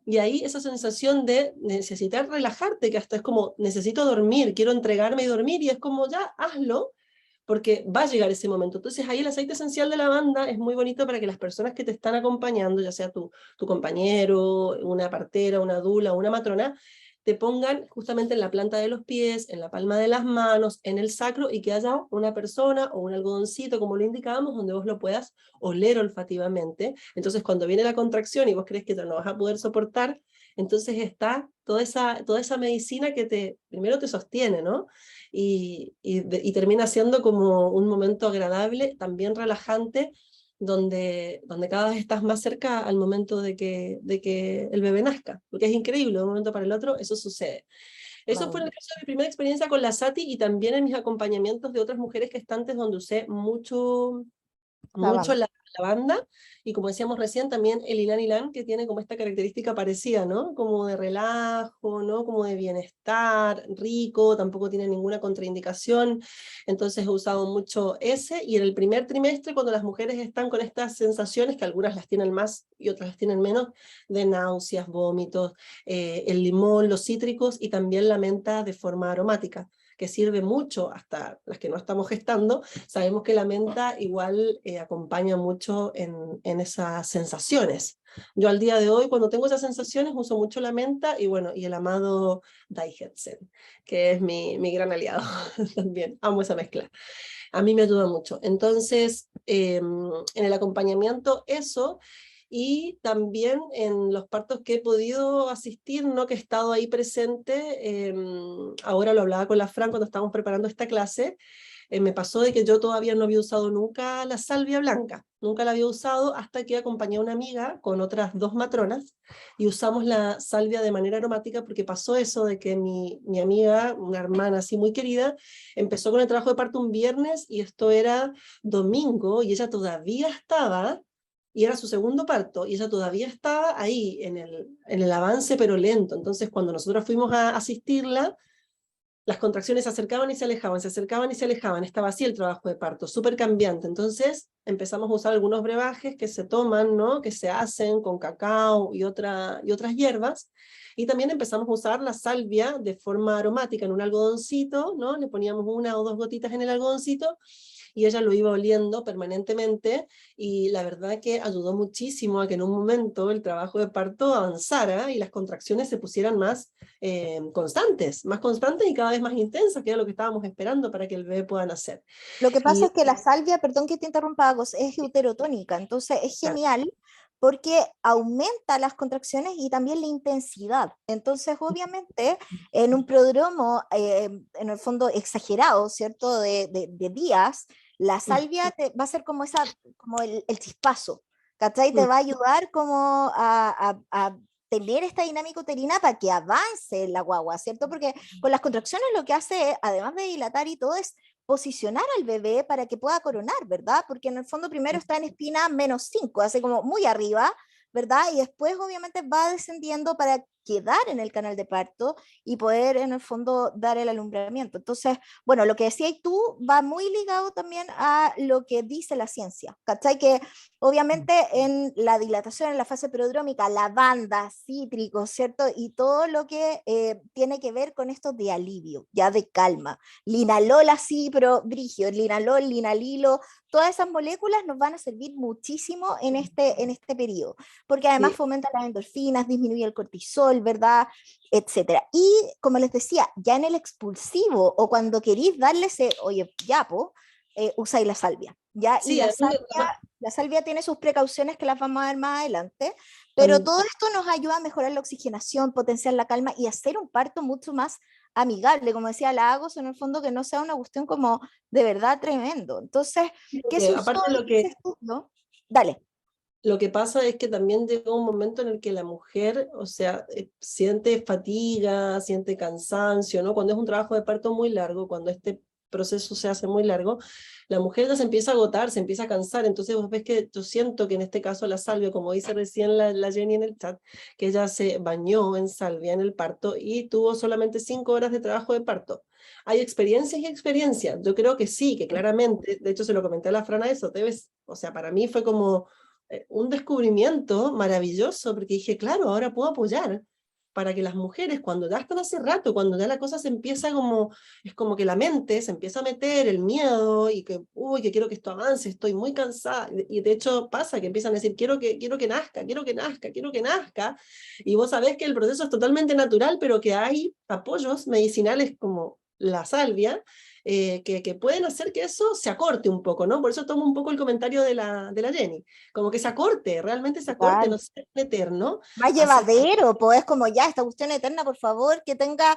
y ahí esa sensación de necesitar relajarte, que hasta es como, necesito dormir, quiero entregarme y dormir, y es como, ya, hazlo, porque va a llegar ese momento. Entonces ahí el aceite esencial de lavanda es muy bonito para que las personas que te están acompañando, ya sea tu compañero, una partera, una dula, una matrona, te pongan justamente en la planta de los pies, en la palma de las manos, en el sacro, y que haya una persona o un algodoncito, como lo indicábamos, donde vos lo puedas oler olfativamente. Entonces cuando viene la contracción y vos crees que ya no vas a poder soportar, entonces está toda esa medicina que primero te sostiene, ¿no? Y termina siendo como un momento agradable, también relajante, donde cada vez estás más cerca al momento de que el bebé nazca, porque es increíble, de un momento para el otro eso sucede. Eso fue en el caso de mi primera experiencia con la Sati, y también en mis acompañamientos de otras mujeres gestantes, donde usé mucho Lavanda. la lavanda, y como decíamos recién, también el ylang ylang, que tiene como esta característica parecida, ¿no? Como de relajo, ¿no? Como de bienestar, rico, tampoco tiene ninguna contraindicación, entonces he usado mucho ese, y en el primer trimestre, cuando las mujeres están con estas sensaciones, que algunas las tienen más y otras las tienen menos, de náuseas, vómitos, el limón, los cítricos, y también la menta de forma aromática, que sirve mucho, hasta las que no estamos gestando, sabemos que la menta igual acompaña mucho en esas sensaciones. Yo al día de hoy, cuando tengo esas sensaciones, uso mucho la menta, y bueno, y el amado Daigetsen, que es mi gran aliado también, amo esa mezcla. A mí me ayuda mucho. Entonces, en el acompañamiento eso, y también en los partos que he podido asistir, ¿no? Que he estado ahí presente, ahora lo hablaba con la Fran cuando estábamos preparando esta clase, me pasó de que yo todavía no había usado nunca la salvia blanca, nunca la había usado hasta que acompañé a una amiga con otras dos matronas, y usamos la salvia de manera aromática, porque pasó eso de que mi amiga, una hermana así muy querida, empezó con el trabajo de parto un viernes, y esto era domingo, y ella todavía estaba, y era su segundo parto, y ella todavía estaba ahí en el avance, pero lento. Entonces cuando nosotros fuimos a asistirla, las contracciones se acercaban y se alejaban, se acercaban y se alejaban, estaba así el trabajo de parto, súper cambiante. Entonces empezamos a usar algunos brebajes que se toman, ¿no? Que se hacen con cacao y otras hierbas, y también empezamos a usar la salvia de forma aromática en un algodoncito, ¿no? Le poníamos una o dos gotitas en el algodoncito, y ella lo iba oliendo permanentemente, y la verdad que ayudó muchísimo a que en un momento el trabajo de parto avanzara y las contracciones se pusieran más constantes y cada vez más intensas, que era lo que estábamos esperando para que el bebé pueda nacer. Lo que pasa Y es que la salvia, perdón que te interrumpa, Agos, es deuterotónica, entonces es claro, genial porque aumenta las contracciones y también la intensidad. Entonces, obviamente, en un prodromo, en el fondo exagerado, ¿cierto? De días, la salvia va a ser como, como el chispazo, ¿cachai? Te va a ayudar como a tener esta dinámica uterina para que avance la guagua, ¿cierto? Porque con las contracciones lo que hace, además de dilatar y todo, es posicionar al bebé para que pueda coronar, ¿verdad? Porque en el fondo primero está en espina -5, hace como muy arriba, ¿verdad? Y después obviamente va descendiendo para quedar en el canal de parto y poder en el fondo dar el alumbramiento. Entonces, bueno, lo que decías tú va muy ligado también a lo que dice la ciencia, ¿cachai? Que obviamente en la dilatación, en la fase prodrómica, lavanda, cítricos, ¿cierto? Y todo lo que tiene que ver con esto de alivio, ya de calma. Linalol así, pero brigio, linalol, linalilo, todas esas moléculas nos van a servir muchísimo en este periodo, porque además sí, fomenta las endorfinas, disminuye el cortisol, ¿verdad? Etcétera. Y como les decía, ya en el expulsivo o cuando queréis darle ese, oye, ya, po, usáis la salvia, ¿ya? Y sí, además, la salvia tiene sus precauciones que las vamos a ver más adelante, pero todo esto nos ayuda a mejorar la oxigenación, potenciar la calma y hacer un parto mucho más amigable, como decía Lagos, en el fondo que no sea una cuestión como de verdad tremendo. Entonces, ¿qué se usó aparte en ese estudio? Dale. lo que pasa es que también llega un momento en el que la mujer, o sea, siente fatiga, siente cansancio, ¿no? Cuando es un trabajo de parto muy largo, cuando este proceso se hace muy largo, la mujer ya se empieza a agotar, se empieza a cansar, entonces vos ves que yo siento que en este caso la salvia, como dice recién la Jenny en el chat, que ella se bañó en salvia en el parto y tuvo solamente 5 horas de trabajo de parto. Hay experiencias y experiencias, yo creo que sí, que claramente, de hecho se lo comenté a la Frana eso, debes, o sea, para mí fue como un descubrimiento maravilloso, porque dije, claro, ahora puedo apoyar para que las mujeres, cuando ya están hace rato, cuando ya la cosa se empieza como, es como que la mente se empieza a meter el miedo y que, uy, que quiero que esto avance, estoy muy cansada, y de hecho pasa que empiezan a decir, quiero que nazca, quiero que nazca, quiero que nazca, y vos sabés que el proceso es totalmente natural, pero que hay apoyos medicinales como la salvia, que pueden hacer que eso se acorte un poco, ¿no? Por eso tomo un poco el comentario de la Jenny, como que se acorte, realmente se acorte, no Total. sea eterno. Más Así que llevadero, pues es como ya, esta cuestión eterna, por favor, que tenga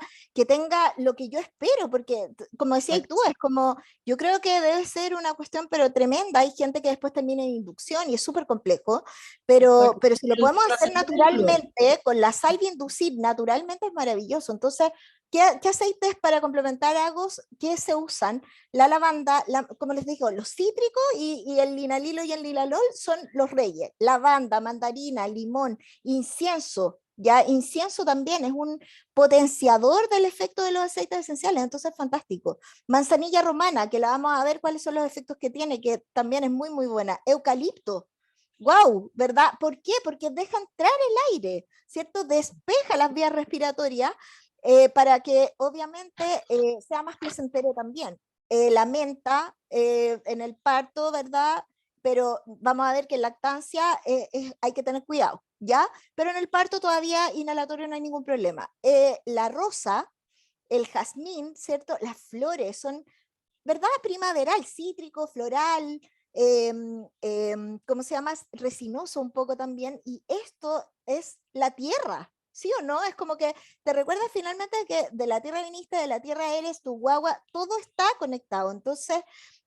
lo que yo espero, porque como decías tú, es como, yo creo que debe ser una cuestión pero tremenda, hay gente que después termina en inducción y es súper complejo, exacto, pero si lo el podemos hacer trascenderlo. naturalmente, con la salvia inducir naturalmente es maravilloso, entonces, qué aceites para complementar agos que se usan? La lavanda, como les digo, los cítricos y el linalilo y el lilalol son los reyes, lavanda, mandarina, limón, incienso, ya incienso también es un potenciador del efecto de los aceites esenciales, entonces es fantástico. Manzanilla romana, que la vamos a ver cuáles son los efectos que tiene, que también es muy, muy buena. Eucalipto, wow, ¿verdad? ¿Por qué? Porque deja entrar el aire, ¿cierto? Despeja las vías respiratorias para que obviamente sea más placentero también. La menta en el parto, ¿verdad? Pero vamos a ver que en lactancia hay que tener cuidado, ¿ya? Pero en el parto todavía inhalatorio no hay ningún problema. La rosa, el jazmín, ¿cierto? Las flores son, ¿verdad? Primaveral, cítrico, floral, ¿cómo se llama? Resinoso un poco también. Y esto es la tierra, ¿sí o no? Es como que te recuerdas finalmente que de la tierra viniste, de la tierra eres, tu guagua, todo está conectado. Entonces,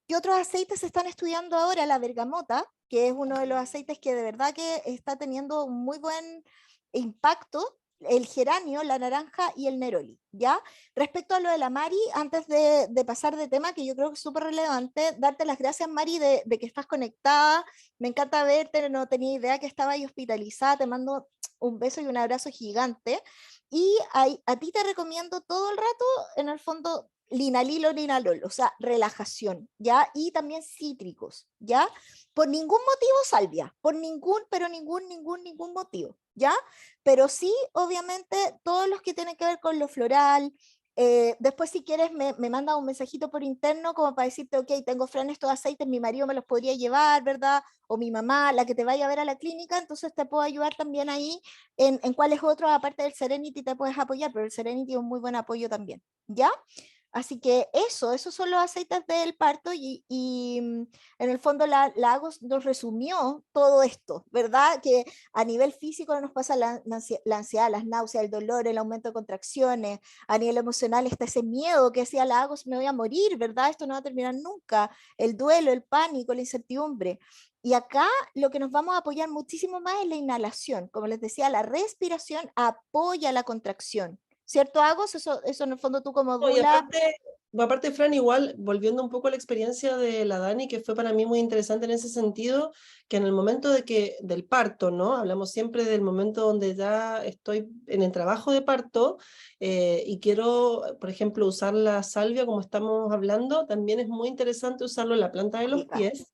¿qué otros aceites se están estudiando ahora? La bergamota, que es uno de los aceites que de verdad que está teniendo un muy buen impacto, el geranio, la naranja y el neroli, ¿ya? Respecto a lo de la Mari, antes de pasar de tema, que yo creo que es súper relevante, darte las gracias, Mari, de que estás conectada. Me encanta verte, no tenía idea que estaba ahí hospitalizada. Te mando un beso y un abrazo gigante. Y a ti te recomiendo todo el rato, en el fondo, linalilo, linalol, o sea, relajación, ¿ya? Y también cítricos, ¿ya? Por ningún motivo salvia, por ningún, pero ningún motivo, ¿ya? Pero sí, obviamente, todos los que tienen que ver con lo floral. Después, si quieres, me manda un mensajito por interno como para decirte, ok, tengo Fran estos aceites, mi marido me los podría llevar, ¿verdad? O mi mamá, la que te vaya a ver a la clínica, entonces te puedo ayudar también ahí en cuáles otros, aparte del Serenity, te puedes apoyar, pero el Serenity es un muy buen apoyo también, ¿ya? Así que esos son los aceites del parto y en el fondo la Agos nos resumió todo esto, ¿verdad? Que a nivel físico nos pasa la ansiedad, las náuseas, el dolor, el aumento de contracciones, a nivel emocional está ese miedo que decía la Agos, me voy a morir, ¿verdad? Esto no va a terminar nunca, el duelo, el pánico, la incertidumbre. Y acá lo que nos vamos a apoyar muchísimo más es la inhalación. Como les decía, la respiración apoya la contracción. ¿Cierto, Agos? Eso en el fondo tú como No, y dula. aparte, Fran, igual, volviendo un poco a la experiencia de la Dani, que fue para mí muy interesante en ese sentido, que en el momento del parto, ¿no? Hablamos siempre del momento donde ya estoy en el trabajo de parto y quiero, por ejemplo, usar la salvia como estamos hablando, también es muy interesante usarlo en la planta de los Rica. pies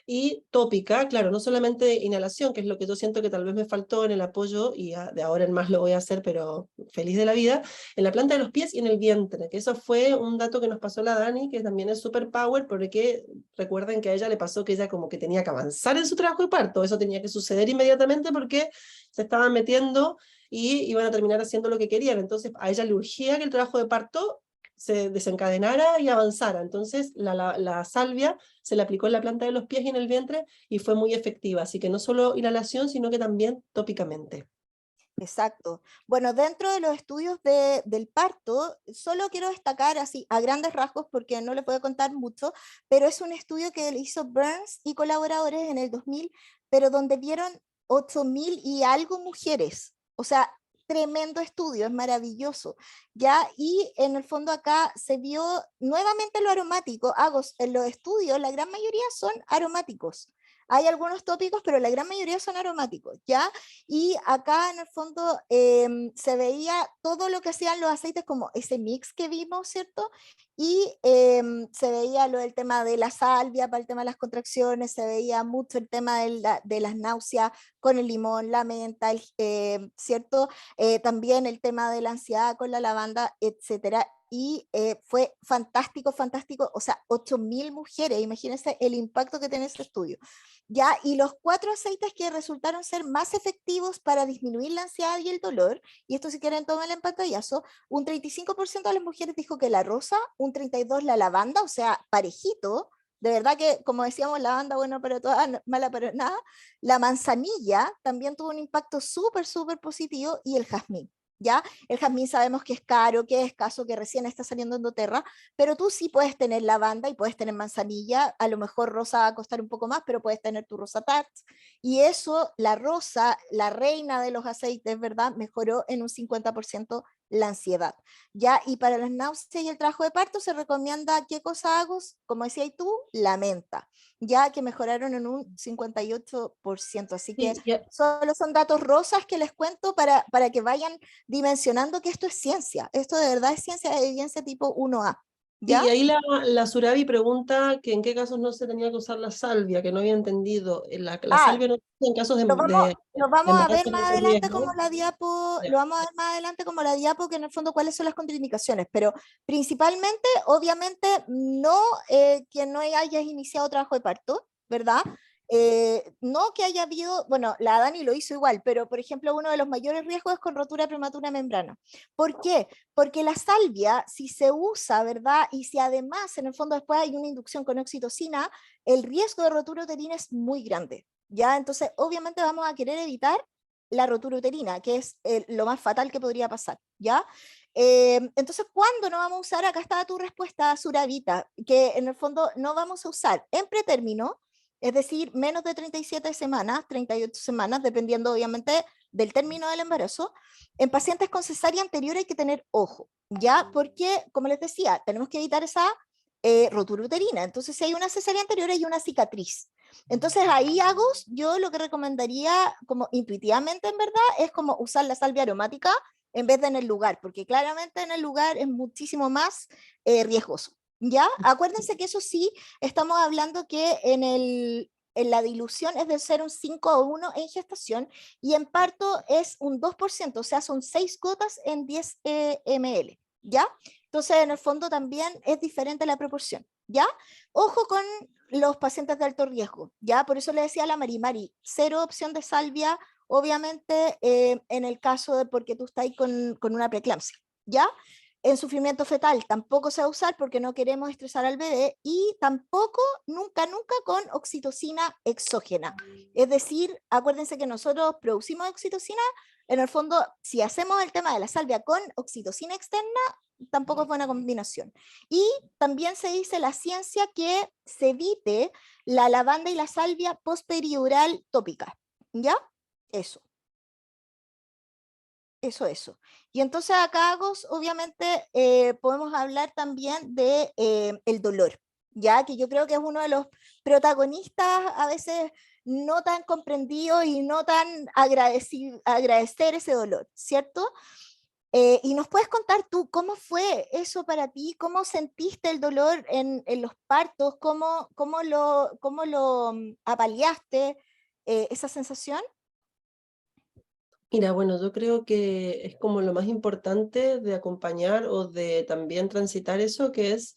y tópica, claro, no solamente inhalación, que es lo que yo siento que tal vez me faltó en el apoyo y de ahora en más lo voy a hacer, pero feliz de la vida, en la planta de los pies y en el vientre, que eso fue un dato que nos pasó la Dani, que también es super power, porque recuerden que a ella le pasó que ella como que tenía que avanzar en su trabajo de parto, eso tenía que suceder inmediatamente porque se estaban metiendo y iban a terminar haciendo lo que querían, entonces a ella le urgía que el trabajo de parto se desencadenara y avanzara, entonces la salvia se le aplicó en la planta de los pies y en el vientre y fue muy efectiva. Así que no solo inhalación, sino que también tópicamente. Exacto. Bueno, dentro de los estudios del parto, solo quiero destacar así a grandes rasgos porque no les puedo contar mucho, pero es un estudio que le hizo Burns y colaboradores en el 2000, pero donde vieron 8.000 y algo mujeres. O sea, tremendo estudio, es maravilloso, ¿ya? Y en el fondo acá se vio nuevamente lo aromático. En los estudios la gran mayoría son aromáticos. Hay algunos tópicos, pero la gran mayoría son aromáticos, ¿ya? Y acá en el fondo se veía todo lo que hacían los aceites, como ese mix que vimos, ¿cierto? Y se veía lo del tema de la salvia para el tema de las contracciones, se veía mucho el tema de las náuseas con el limón, la menta, ¿cierto? También el tema de la ansiedad con la lavanda, etcétera. Y fue fantástico, fantástico, o sea, 8.000 mujeres, imagínense el impacto que tiene ese estudio. ¿Ya? Y los 4 aceites que resultaron ser más efectivos para disminuir la ansiedad y el dolor, y esto si quieren tomen en pantallazo, un 35% de las mujeres dijo que la rosa, un 32% la lavanda, o sea, parejito, de verdad que, como decíamos, lavanda, bueno, pero toda mala para nada, la manzanilla también tuvo un impacto súper, súper positivo, y el jazmín. ¿Ya? El jazmín sabemos que es caro, que es escaso, que recién está saliendo en doTERRA, pero tú sí puedes tener lavanda y puedes tener manzanilla, a lo mejor rosa va a costar un poco más, pero puedes tener tu rosa tarts, y eso, la rosa, la reina de los aceites, ¿verdad? Mejoró en un 50% la ansiedad, ¿ya? Y para las náuseas y el trabajo de parto se recomienda, ¿qué cosa hago? Como decías tú, la menta, ya que mejoraron en un 58%, así que Y, solo son datos rosas que les cuento para que vayan dimensionando que esto es ciencia, esto de verdad es ciencia de evidencia tipo 1A, ¿ya? y ahí la Surabi pregunta que en qué casos no se tenía que usar la salvia, que no había entendido. La Ah, salvia no se usa en casos lo de vamos a embarazo ver más de adelante como riesgo. la diapo, Ya. lo vamos a ver más adelante como la diapo, que en el fondo cuáles son las contraindicaciones, pero principalmente, obviamente, no que no hayas iniciado trabajo de parto, ¿verdad? No que haya habido, bueno, la Dani lo hizo igual, pero por ejemplo, uno de los mayores riesgos es con rotura prematura de membrana. ¿Por qué? Porque la salvia, si se usa, ¿verdad? Y si además en el fondo después hay una inducción con oxitocina, el riesgo de rotura uterina es muy grande. ¿Ya? Entonces, obviamente vamos a querer evitar la rotura uterina, que es lo más fatal que podría pasar, ¿ya? Entonces, ¿cuándo no vamos a usar? Acá está tu respuesta, Suravita, que en el fondo no vamos a usar en pretérmino, es decir, menos de 37 semanas, 38 semanas, dependiendo obviamente del término del embarazo. En pacientes con cesárea anterior hay que tener ojo, ¿ya? Porque, como les decía, tenemos que evitar esa rotura uterina. Entonces, si hay una cesárea anterior, hay una cicatriz. Entonces ahí yo lo que recomendaría como intuitivamente en verdad es como usar la salvia aromática en vez de en el lugar, porque claramente en el lugar es muchísimo más riesgoso. ¿Ya? Acuérdense que eso sí, estamos hablando que en la dilución es de ser un 5:1 en gestación y en parto es un 2%, o sea, son 6 gotas en 10 ml. ¿Ya? Entonces, en el fondo también es diferente la proporción. ¿Ya? Ojo con los pacientes de alto riesgo, ¿ya? Por eso le decía a la Mari, cero opción de salvia, obviamente en el caso de porque tú estás ahí con una preeclampsia, ¿ya? En sufrimiento fetal tampoco se va a usar porque no queremos estresar al bebé y tampoco, nunca, nunca con oxitocina exógena. Es decir, acuérdense que nosotros producimos oxitocina, en el fondo, si hacemos el tema de la salvia con oxitocina externa, tampoco es buena combinación. Y también se dice la ciencia que se evite la lavanda y la salvia postperioral tópica. ¿Ya? Eso, eso. Y entonces acá, Agos, obviamente podemos hablar también de el dolor, ya que yo creo que es uno de los protagonistas a veces no tan comprendido y no tan agradecer ese dolor, ¿cierto? Y nos puedes contar tú cómo fue eso para ti, cómo sentiste el dolor en los partos, cómo lo apaleaste, esa sensación. Mira, bueno, yo creo que es como lo más importante de acompañar o de también transitar eso, que es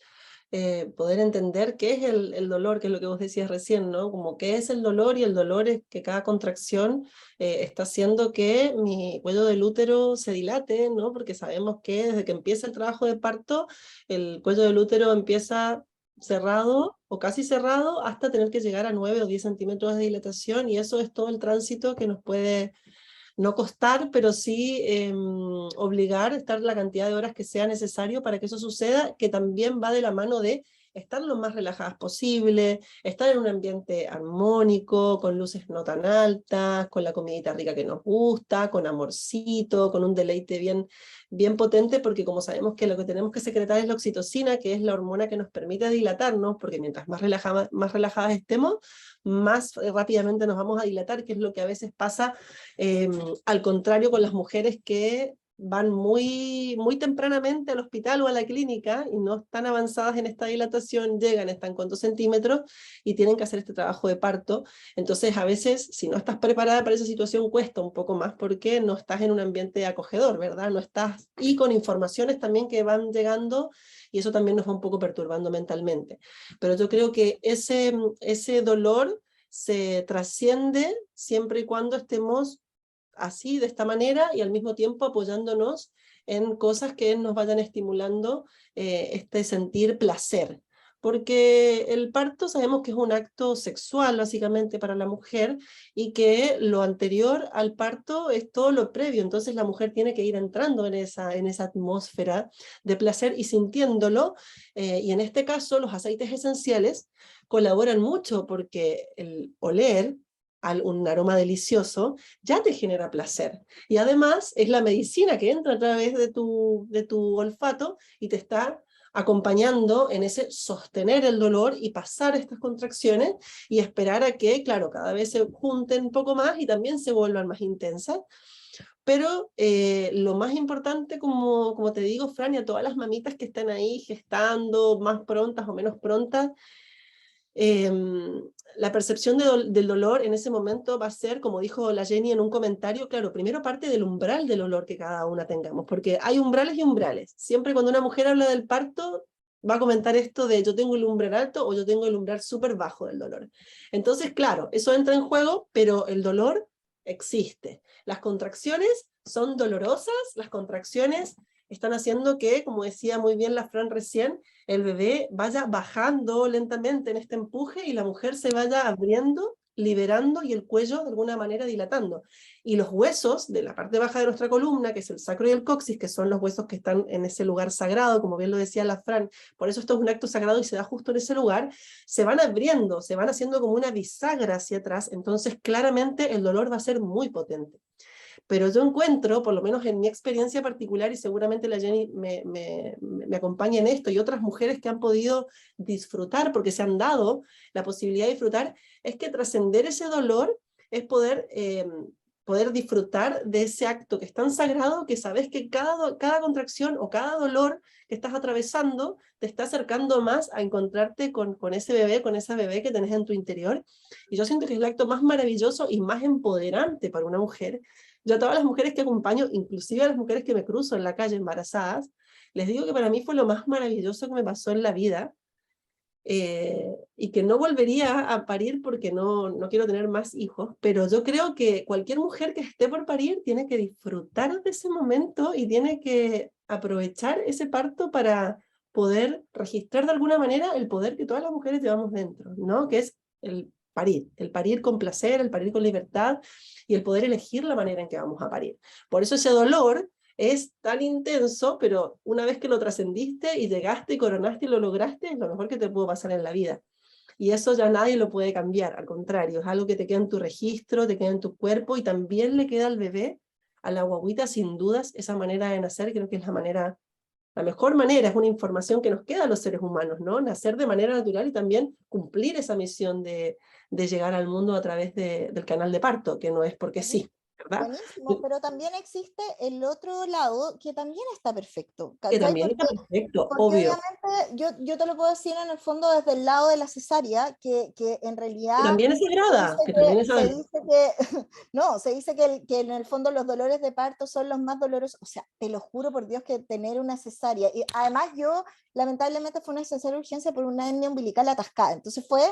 poder entender qué es el dolor, que es lo que vos decías recién, ¿no? Como qué es el dolor, y el dolor es que cada contracción está haciendo que mi cuello del útero se dilate, ¿no? Porque sabemos que desde que empieza el trabajo de parto, el cuello del útero empieza cerrado o casi cerrado hasta tener que llegar a 9 o 10 centímetros de dilatación, y eso es todo el tránsito que nos puede no costar, pero sí obligar a estar la cantidad de horas que sea necesario para que eso suceda, que también va de la mano de estar lo más relajadas posible, estar en un ambiente armónico, con luces no tan altas, con la comidita rica que nos gusta, con amorcito, con un deleite bien, bien potente, porque como sabemos que lo que tenemos que secretar es la oxitocina, que es la hormona que nos permite dilatarnos, porque mientras más relajadas estemos, más rápidamente nos vamos a dilatar, que es lo que a veces pasa al contrario con las mujeres que van muy tempranamente al hospital o a la clínica y no están avanzadas en esta dilatación, llegan, están con 2 centímetros y tienen que hacer este trabajo de parto. Entonces a veces, si no estás preparada para esa situación, cuesta un poco más porque no estás en un ambiente acogedor, ¿verdad? No estás, y con informaciones también que van llegando, y eso también nos va un poco perturbando mentalmente. Pero yo creo que ese dolor se trasciende siempre y cuando estemos así, de esta manera, y al mismo tiempo apoyándonos en cosas que nos vayan estimulando este sentir placer. Porque el parto sabemos que es un acto sexual básicamente para la mujer y que lo anterior al parto es todo lo previo, entonces la mujer tiene que ir entrando en esa atmósfera de placer y sintiéndolo, y en este caso los aceites esenciales colaboran mucho porque el oler un aroma delicioso ya te genera placer. Y además es la medicina que entra a través de tu olfato y te está acompañando en ese sostener el dolor y pasar estas contracciones y esperar a que, claro, cada vez se junten un poco más y también se vuelvan más intensas. Pero lo más importante, como te digo, Fran, y a todas las mamitas que están ahí gestando, más prontas o menos prontas, la percepción del dolor en ese momento va a ser, como dijo la Jenny en un comentario, claro, primero parte del umbral del dolor que cada una tengamos, porque hay umbrales y umbrales. Siempre cuando una mujer habla del parto, va a comentar esto de yo tengo el umbral alto o yo tengo el umbral súper bajo del dolor. Entonces, claro, eso entra en juego, pero el dolor existe. Las contracciones son dolorosas, las contracciones están haciendo que, como decía muy bien la Fran recién, el bebé vaya bajando lentamente en este empuje y la mujer se vaya abriendo, liberando y el cuello de alguna manera dilatando. Y los huesos de la parte baja de nuestra columna, que es el sacro y el coxis, que son los huesos que están en ese lugar sagrado, como bien lo decía la Fran, por eso esto es un acto sagrado y se da justo en ese lugar, se van abriendo, se van haciendo como una bisagra hacia atrás, entonces claramente el dolor va a ser muy potente. Pero yo encuentro, por lo menos en mi experiencia particular, y seguramente la Jenny me acompaña en esto, y otras mujeres que han podido disfrutar, porque se han dado la posibilidad de disfrutar, es que trascender ese dolor es poder disfrutar de ese acto que es tan sagrado que sabes que cada contracción o cada dolor que estás atravesando te está acercando más a encontrarte con ese bebé, con esa bebé que tenés en tu interior. Y yo siento que es el acto más maravilloso y más empoderante para una mujer. Yo a todas las mujeres que acompaño, inclusive a las mujeres que me cruzo en la calle embarazadas, les digo que para mí fue lo más maravilloso que me pasó en la vida, y que no volvería a parir porque no quiero tener más hijos, pero yo creo que cualquier mujer que esté por parir tiene que disfrutar de ese momento y tiene que aprovechar ese parto para poder registrar de alguna manera el poder que todas las mujeres llevamos dentro, ¿no? Que es el parir con placer, el parir con libertad y el poder elegir la manera en que vamos a parir. Por eso ese dolor es tan intenso, pero una vez que lo trascendiste y llegaste y coronaste y lo lograste, es lo mejor que te pudo pasar en la vida. Y eso ya nadie lo puede cambiar, al contrario, es algo que te queda en tu registro, te queda en tu cuerpo y también le queda al bebé, a la guaguita, sin dudas, esa manera de nacer, creo que es la mejor manera, es una información que nos queda a los seres humanos, ¿no? Nacer de manera natural y también cumplir esa misión de llegar al mundo a través del canal de parto, que no es porque sí, ¿verdad? Buenísimo, pero también existe el otro lado que también está perfecto, Que ¿cachai? también está perfecto, Porque obvio. obviamente yo te lo puedo decir en el fondo desde el lado de la cesárea, que en Que realidad también es sagrada, que también es se sagrada. dice que, no, se dice que en el fondo los dolores de parto son los más dolorosos, o sea, te lo juro por Dios que tener una cesárea, y además yo lamentablemente fue una cesárea de urgencia por una hernia umbilical atascada, entonces fue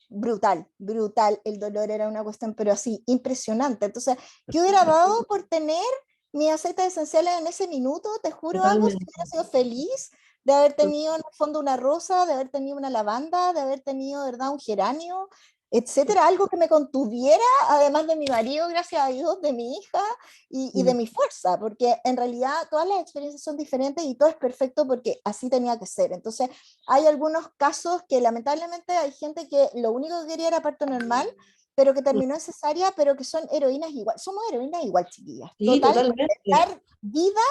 brutal, brutal, el dolor era una cuestión, pero así, impresionante, entonces, ¿qué hubiera dado por tener mis aceites esenciales en ese minuto? Te juro, algo, si Totalmente. hubiera sido feliz de haber tenido en el fondo una rosa, de haber tenido una lavanda, de haber tenido, ¿verdad?, un geranio, etcétera, algo que me contuviera, además de mi marido, gracias a Dios, de mi hija y de Mm. mi fuerza, porque en realidad todas las experiencias son diferentes y todo es perfecto porque así tenía que ser. Entonces, hay algunos casos que lamentablemente hay gente que lo único que quería era parto normal, pero que terminó en cesárea, pero que son heroínas igual. Somos heroínas igual, chiquillas. Sí, Total, totalmente. dar vida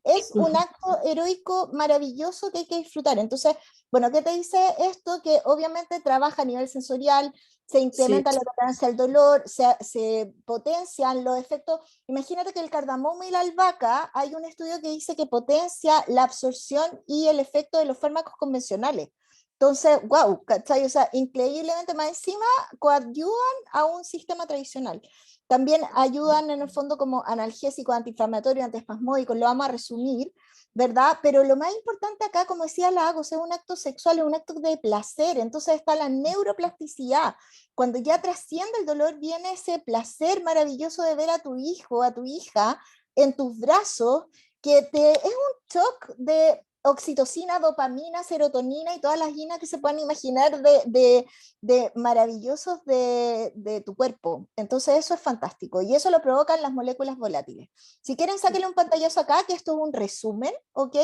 es un acto heroico maravilloso que hay que disfrutar. Entonces, bueno, ¿qué te dice esto? Que obviamente trabaja a nivel sensorial, se Sí, incrementa la tolerancia al dolor, se potencian los efectos. Imagínate que el cardamomo y la albahaca, hay un estudio que dice que potencia la absorción y el efecto de los fármacos convencionales. Entonces, wow, ¿cachai? O sea, increíblemente más encima coadyuvan a un sistema tradicional. También ayudan en el fondo como analgésicos, antiinflamatorios, antiespasmódicos, lo vamos a resumir, ¿verdad? Pero lo más importante acá, como decía Lagos, es un acto sexual, es un acto de placer, entonces está la neuroplasticidad. Cuando ya trasciende el dolor, viene ese placer maravilloso de ver a tu hijo, a tu hija en tus brazos, que es un shock de oxitocina, dopamina, serotonina y todas las guinas que se puedan imaginar de maravillosos de tu cuerpo. Entonces eso es fantástico y eso lo provocan las moléculas volátiles. Si quieren, sáquenle un pantallazo acá, que esto es un resumen, ¿ok?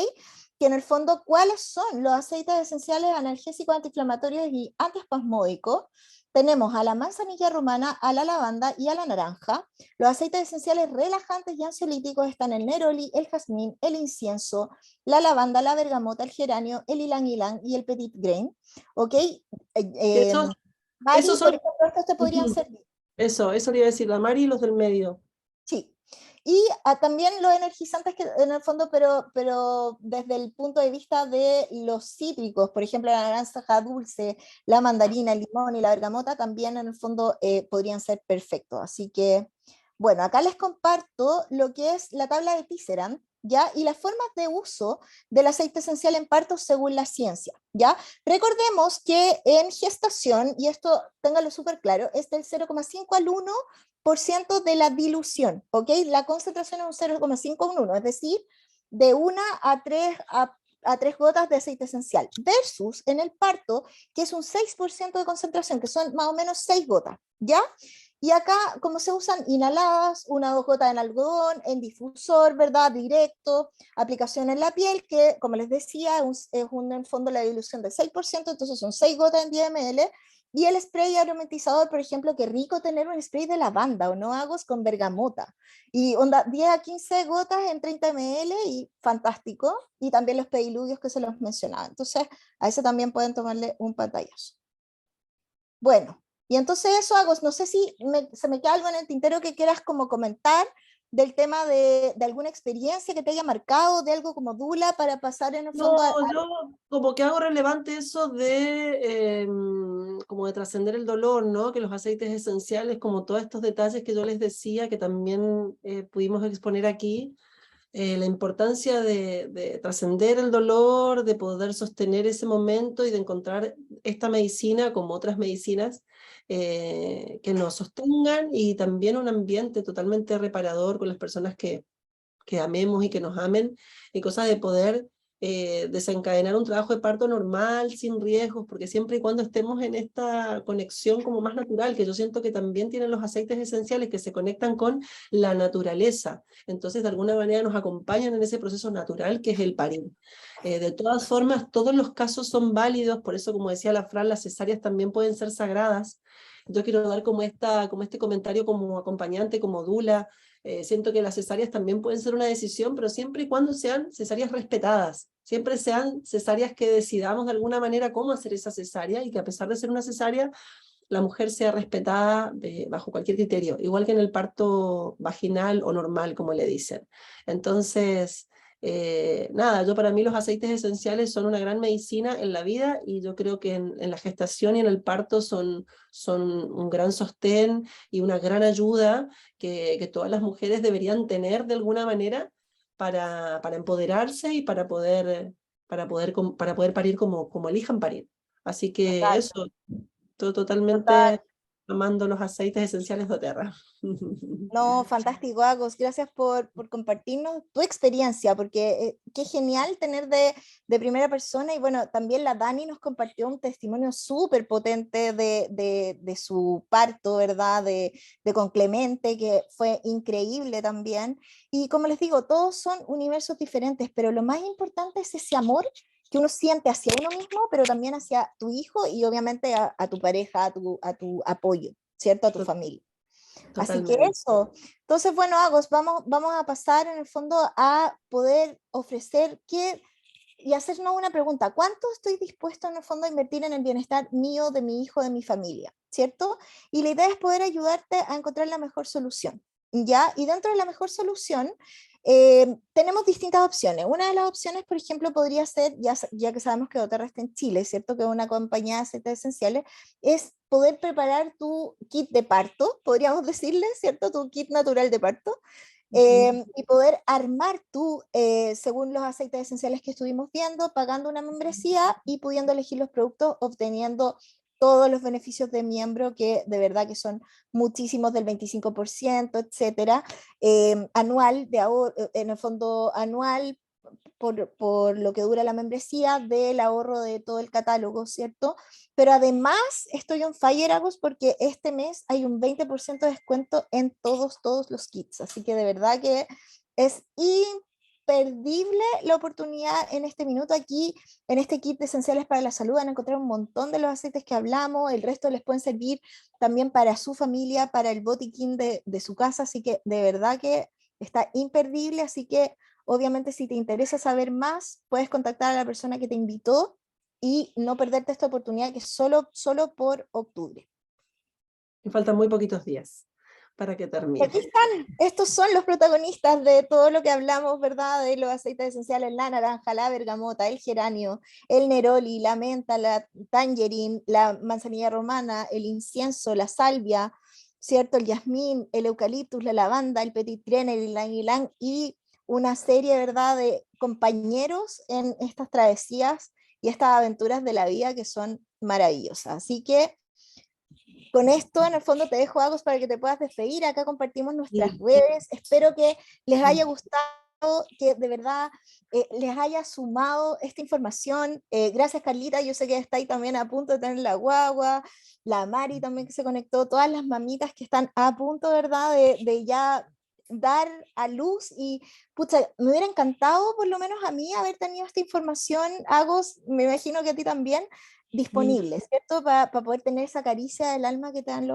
Que en el fondo, ¿cuáles son los aceites esenciales analgésicos, antiinflamatorios y antiespasmódicos? Tenemos a la manzanilla romana, a la lavanda y a la naranja. Los aceites esenciales relajantes y ansiolíticos están el neroli, el jazmín, el incienso, la lavanda, la bergamota, el geranio, el ylang ylang y el petit grain. ¿Ok? esos, esos Mari, por son, ejemplo, estos te podrían ujú, servir. eso le iba a decir, la Mari y los del medio. Sí. Y también los energizantes que en el fondo, pero desde el punto de vista de los cítricos, por ejemplo, la naranja dulce, la mandarina, el limón y la bergamota, también en el fondo podrían ser perfectos. Así que, bueno, acá les comparto lo que es la tabla de Tisserand, ¿ya? Y las formas de uso del aceite esencial en partos según la ciencia, ¿ya? Recordemos que en gestación, y esto téngalo súper claro, es del 0,5 al 1% de la dilución, ¿ok? La concentración es un 0,5 a un 1, es decir, de 1 a 3 gotas de aceite esencial, versus en el parto, que es un 6% de concentración, que son más o menos 6 gotas, ¿ya? Y acá, como se usan inhaladas, 1 o 2 gotas en algodón, en difusor, ¿verdad? Directo, aplicación en la piel, que como les decía, en el fondo la dilución del 6%, entonces son 6 gotas en 10 ml, y el spray aromatizador, por ejemplo, qué rico tener un spray de lavanda o no hagos con bergamota. Y onda 10 a 15 gotas en 30 ml y fantástico. Y también los pediluvios que se los mencionaba. Entonces, a ese también pueden tomarle un pantallazo. Bueno, y entonces eso hago, no sé si se me queda algo en el tintero que quieras como comentar del tema de alguna experiencia que te haya marcado, de algo como Dula, para pasar en el fondo No, yo como que hago relevante eso de como de trascender el dolor, ¿no? Que los aceites esenciales, como todos estos detalles que yo les decía, que también pudimos exponer aquí, la importancia de trascender el dolor, de poder sostener ese momento y de encontrar esta medicina como otras medicinas que nos sostengan y también un ambiente totalmente reparador con las personas que amemos y que nos amen, y cosas de poder desencadenar un trabajo de parto normal, sin riesgos, porque siempre y cuando estemos en esta conexión como más natural, que yo siento que también tienen los aceites esenciales que se conectan con la naturaleza, entonces de alguna manera nos acompañan en ese proceso natural que es el parir. De todas formas, todos los casos son válidos, por eso como decía la Fran, las cesáreas también pueden ser sagradas. Yo quiero dar como este comentario como acompañante, como dula. Siento que las cesáreas también pueden ser una decisión, pero siempre y cuando sean cesáreas respetadas, siempre sean cesáreas que decidamos de alguna manera cómo hacer esa cesárea y que a pesar de ser una cesárea, la mujer sea respetada bajo cualquier criterio, igual que en el parto vaginal o normal, como le dicen. Entonces, nada, yo para mí los aceites esenciales son una gran medicina en la vida y yo creo que en la gestación y en el parto son un gran sostén y una gran ayuda que todas las mujeres deberían tener de alguna manera para empoderarse y para poder parir como elijan parir. Así que total, eso, todo totalmente total. amando los aceites esenciales de Terra. No, fantástico, Agos. Gracias por compartirnos tu experiencia, porque qué genial tener de primera persona. Y bueno, también la Dani nos compartió un testimonio súper potente de su parto, ¿verdad? Con Clemente, que fue increíble también. Y como les digo, todos son universos diferentes, pero lo más importante es ese amor que uno siente hacia uno mismo, pero también hacia tu hijo y obviamente a tu pareja, a tu apoyo, ¿cierto? A tu familia. Así que Totalmente. eso. Entonces, bueno, Agos, vamos a pasar en el fondo a poder ofrecer qué y hacernos una pregunta. ¿Cuánto estoy dispuesto en el fondo a invertir en el bienestar mío, de mi hijo, de mi familia? ¿Cierto? Y la idea es poder ayudarte a encontrar la mejor solución. ¿Ya? Y dentro de la mejor solución, tenemos distintas opciones. Una de las opciones, por ejemplo, podría ser, ya que sabemos que doTERRA está en Chile, ¿cierto? Que es una compañía de aceites esenciales, es poder preparar tu kit de parto, podríamos decirle, ¿cierto? Tu kit natural de parto, y poder armar tú, según los aceites esenciales que estuvimos viendo, pagando una membresía y pudiendo elegir los productos, obteniendo todos los beneficios de miembro, que de verdad que son muchísimos, del 25%, etcétera, anual, en el fondo anual, por lo que dura la membresía, del ahorro de todo el catálogo, ¿cierto? Pero además estoy on fire, Agos, porque este mes hay un 20% de descuento en todos los kits, así que de verdad que es imperdible la oportunidad en este minuto aquí, en este kit de esenciales para la salud. Van a encontrar un montón de los aceites que hablamos, el resto les pueden servir también para su familia, para el botiquín de su casa, así que de verdad que está imperdible, así que obviamente si te interesa saber más, puedes contactar a la persona que te invitó y no perderte esta oportunidad que es solo por octubre. Me faltan muy poquitos días para que Y termine. aquí están, estos son los protagonistas de todo lo que hablamos, ¿verdad? De los aceites esenciales, la naranja, la bergamota, el geranio, el neroli, la menta, la tangerine, la manzanilla romana, el incienso, la salvia, ¿cierto? El jazmín, el eucaliptus, la lavanda, el petit grain, el ylang ylang y una serie, ¿verdad?, de compañeros en estas travesías y estas aventuras de la vida que son maravillosas. Así que con esto, en el fondo, te dejo, Agos, para que te puedas despedir. Acá compartimos nuestras Sí. redes. Espero que les haya gustado, que de verdad les haya sumado esta información. Gracias, Carlita. Yo sé que está ahí también a punto de tener la guagua. La Mari también que se conectó. Todas las mamitas que están a punto, ¿verdad?, de ya dar a luz. Y, pucha, me hubiera encantado, por lo menos a mí, haber tenido esta información, Agos. Me imagino que a ti también Sí. disponible, ¿cierto? Para poder tener esa caricia del alma que te dan los